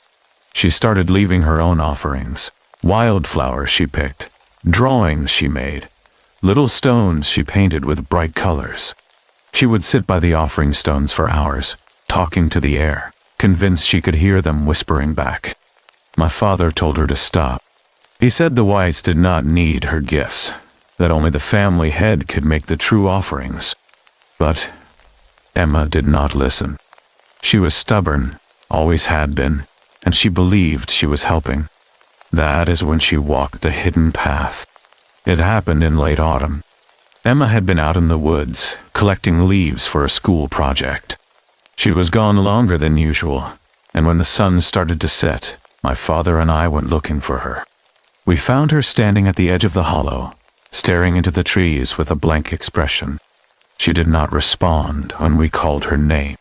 She started leaving her own offerings, wildflowers she picked, drawings she made, little stones she painted with bright colors. She would sit by the offering stones for hours, talking to the air, convinced she could hear them whispering back. My father told her to stop. He said the whites did not need her gifts, that only the family head could make the true offerings. But Emma did not listen. She was stubborn, always had been, and she believed she was helping. That is when she walked the hidden path. It happened in late autumn. Emma had been out in the woods, collecting leaves for a school project. She was gone longer than usual, and when the sun started to set, my father and I went looking for her. We found her standing at the edge of the hollow, staring into the trees with a blank expression. She did not respond when we called her name.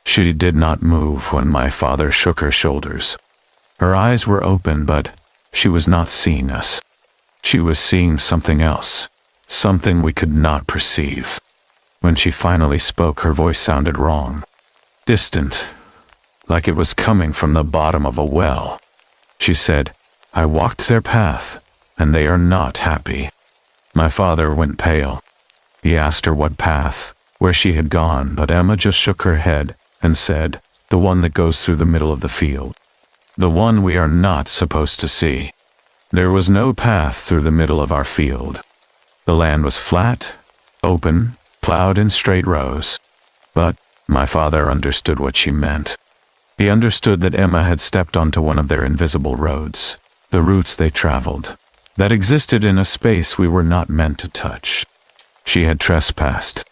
She did not move when my father shook her shoulders. Her eyes were open, but she was not seeing us. She was seeing something else, something we could not perceive. When she finally spoke, her voice sounded wrong, distant, like it was coming from the bottom of a well. She said, "I walked their path, and they are not happy." My father went pale. He asked her what path, where she had gone, but Emma just shook her head and said, "The one that goes through the middle of the field. The one we are not supposed to see." There was no path through the middle of our field. The land was flat, open, plowed in straight rows. But my father understood what she meant. He understood that Emma had stepped onto one of their invisible roads, the routes they traveled, that existed in a space we were not meant to touch. She had trespassed.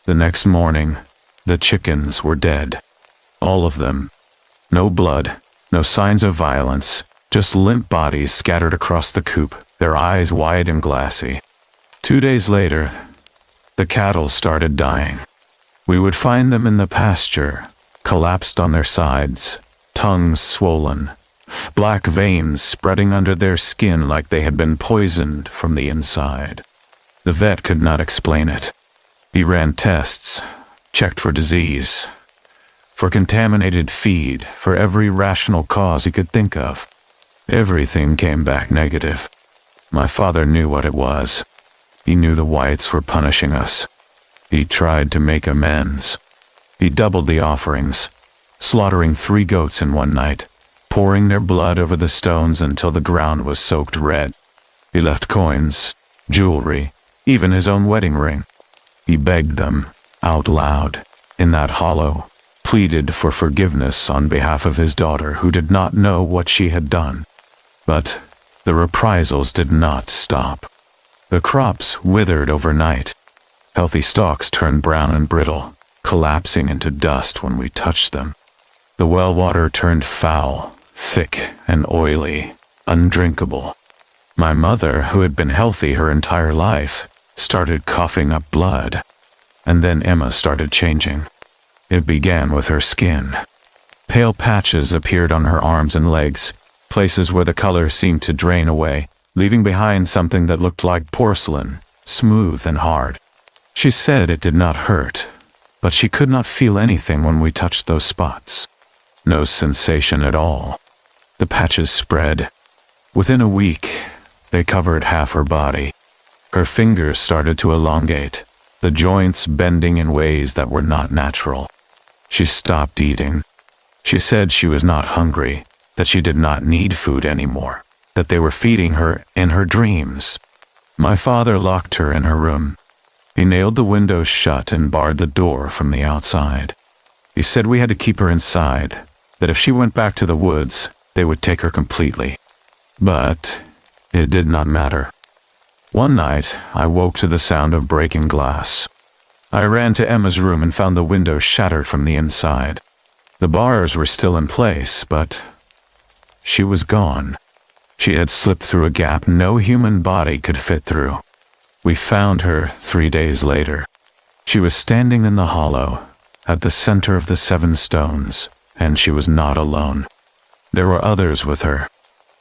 The next morning, the chickens were dead. All of them. No blood, no signs of violence, just limp bodies scattered across the coop, their eyes wide and glassy. 2 days later, the cattle started dying. We would find them in the pasture, collapsed on their sides, tongues swollen, black veins spreading under their skin like they had been poisoned from the inside. The vet could not explain it. He ran tests, checked for disease, for contaminated feed, for every rational cause he could think of. Everything came back negative. My father knew what it was. He knew the whites were punishing us. He tried to make amends. He doubled the offerings, slaughtering 3 goats in one night, pouring their blood over the stones until the ground was soaked red. He left coins, jewelry, even his own wedding ring. He begged them, out loud, in that hollow, pleaded for forgiveness on behalf of his daughter who did not know what she had done. But the reprisals did not stop. The crops withered overnight. Healthy stalks turned brown and brittle, collapsing into dust when we touched them. The well water turned foul, thick and oily, undrinkable. My mother, who had been healthy her entire life, started coughing up blood. And then Emma started changing. It began with her skin. Pale patches appeared on her arms and legs, places where the color seemed to drain away, leaving behind something that looked like porcelain, smooth and hard. She said it did not hurt, but she could not feel anything when we touched those spots. No sensation at all. The patches spread. Within a week, they covered half her body. Her fingers started to elongate, the joints bending in ways that were not natural. She stopped eating. She said she was not hungry, that she did not need food anymore, that they were feeding her in her dreams. My father locked her in her room. He nailed the windows shut and barred the door from the outside. He said we had to keep her inside, that if she went back to the woods, they would take her completely. But it did not matter. One night, I woke to the sound of breaking glass. I ran to Emma's room and found the window shattered from the inside. The bars were still in place, but she was gone. She had slipped through a gap no human body could fit through. We found her 3 days later. She was standing in the hollow, at the center of the 7 stones, and she was not alone. There were others with her.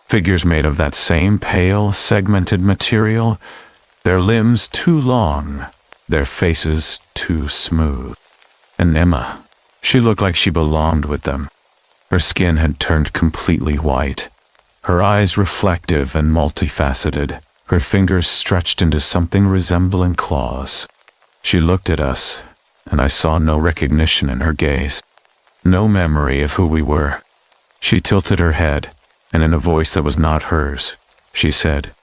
Figures made of that same pale, segmented material, their limbs too long, their faces too smooth. And Emma, she looked like she belonged with them. Her skin had turned completely white, her eyes reflective and multifaceted, her fingers stretched into something resembling claws. She looked at us, and I saw no recognition in her gaze, no memory of who we were. She tilted her head, and in a voice that was not hers, she said,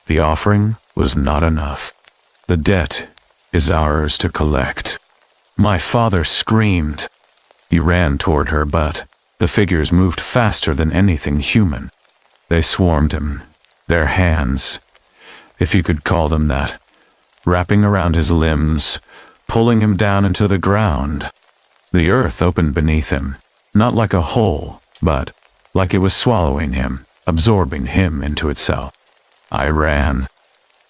"The offering was not enough. The debt is ours to collect." My father screamed. He ran toward her, but the figures moved faster than anything human. They swarmed him, their hands, if you could call them that, wrapping around his limbs, pulling him down into the ground. The earth opened beneath him, not like a hole, but like it was swallowing him, absorbing him into itself. I ran.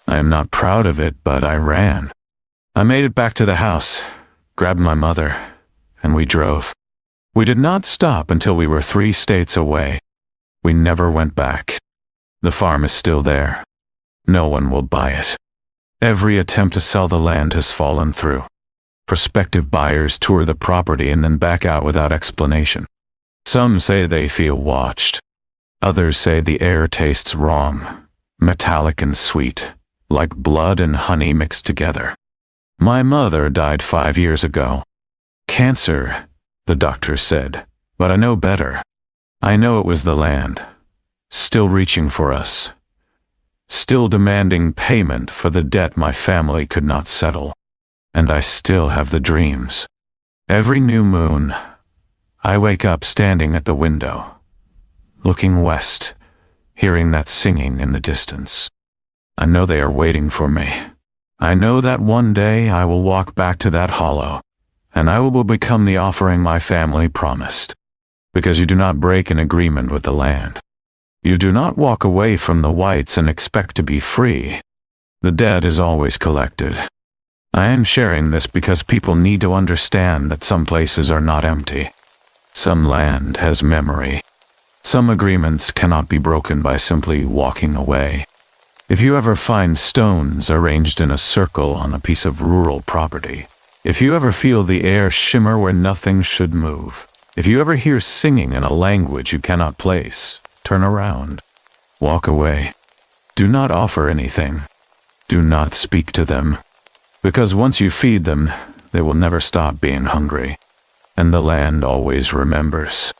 I am not proud of it, but I ran. I made it back to the house, grabbed my mother, and we drove. We did not stop until we were 3 states away. We never went back. The farm is still there. No one will buy it. Every attempt to sell the land has fallen through. Prospective buyers tour the property and then back out without explanation. Some say they feel watched. Others say the air tastes wrong, metallic and sweet, like blood and honey mixed together. My mother died 5 years ago. Cancer, the doctor said, but I know better. I know it was the land, still reaching for us. still demanding payment for the debt my family could not settle. And I still have the dreams. Every new moon, I wake up standing at the window, looking west, hearing that singing in the distance. I know they are waiting for me. I know that one day I will walk back to that hollow, and I will become the offering my family promised. Because you do not break an agreement with the land. You do not walk away from the whites and expect to be free. The debt is always collected. I am sharing this because people need to understand that some places are not empty. Some land has memory. Some agreements cannot be broken by simply walking away. If you ever find stones arranged in a circle on a piece of rural property, if you ever feel the air shimmer where nothing should move, if you ever hear singing in a language you cannot place, turn around. Walk away. Do not offer anything. Do not speak to them. Because once you feed them, they will never stop being hungry. And the land always remembers.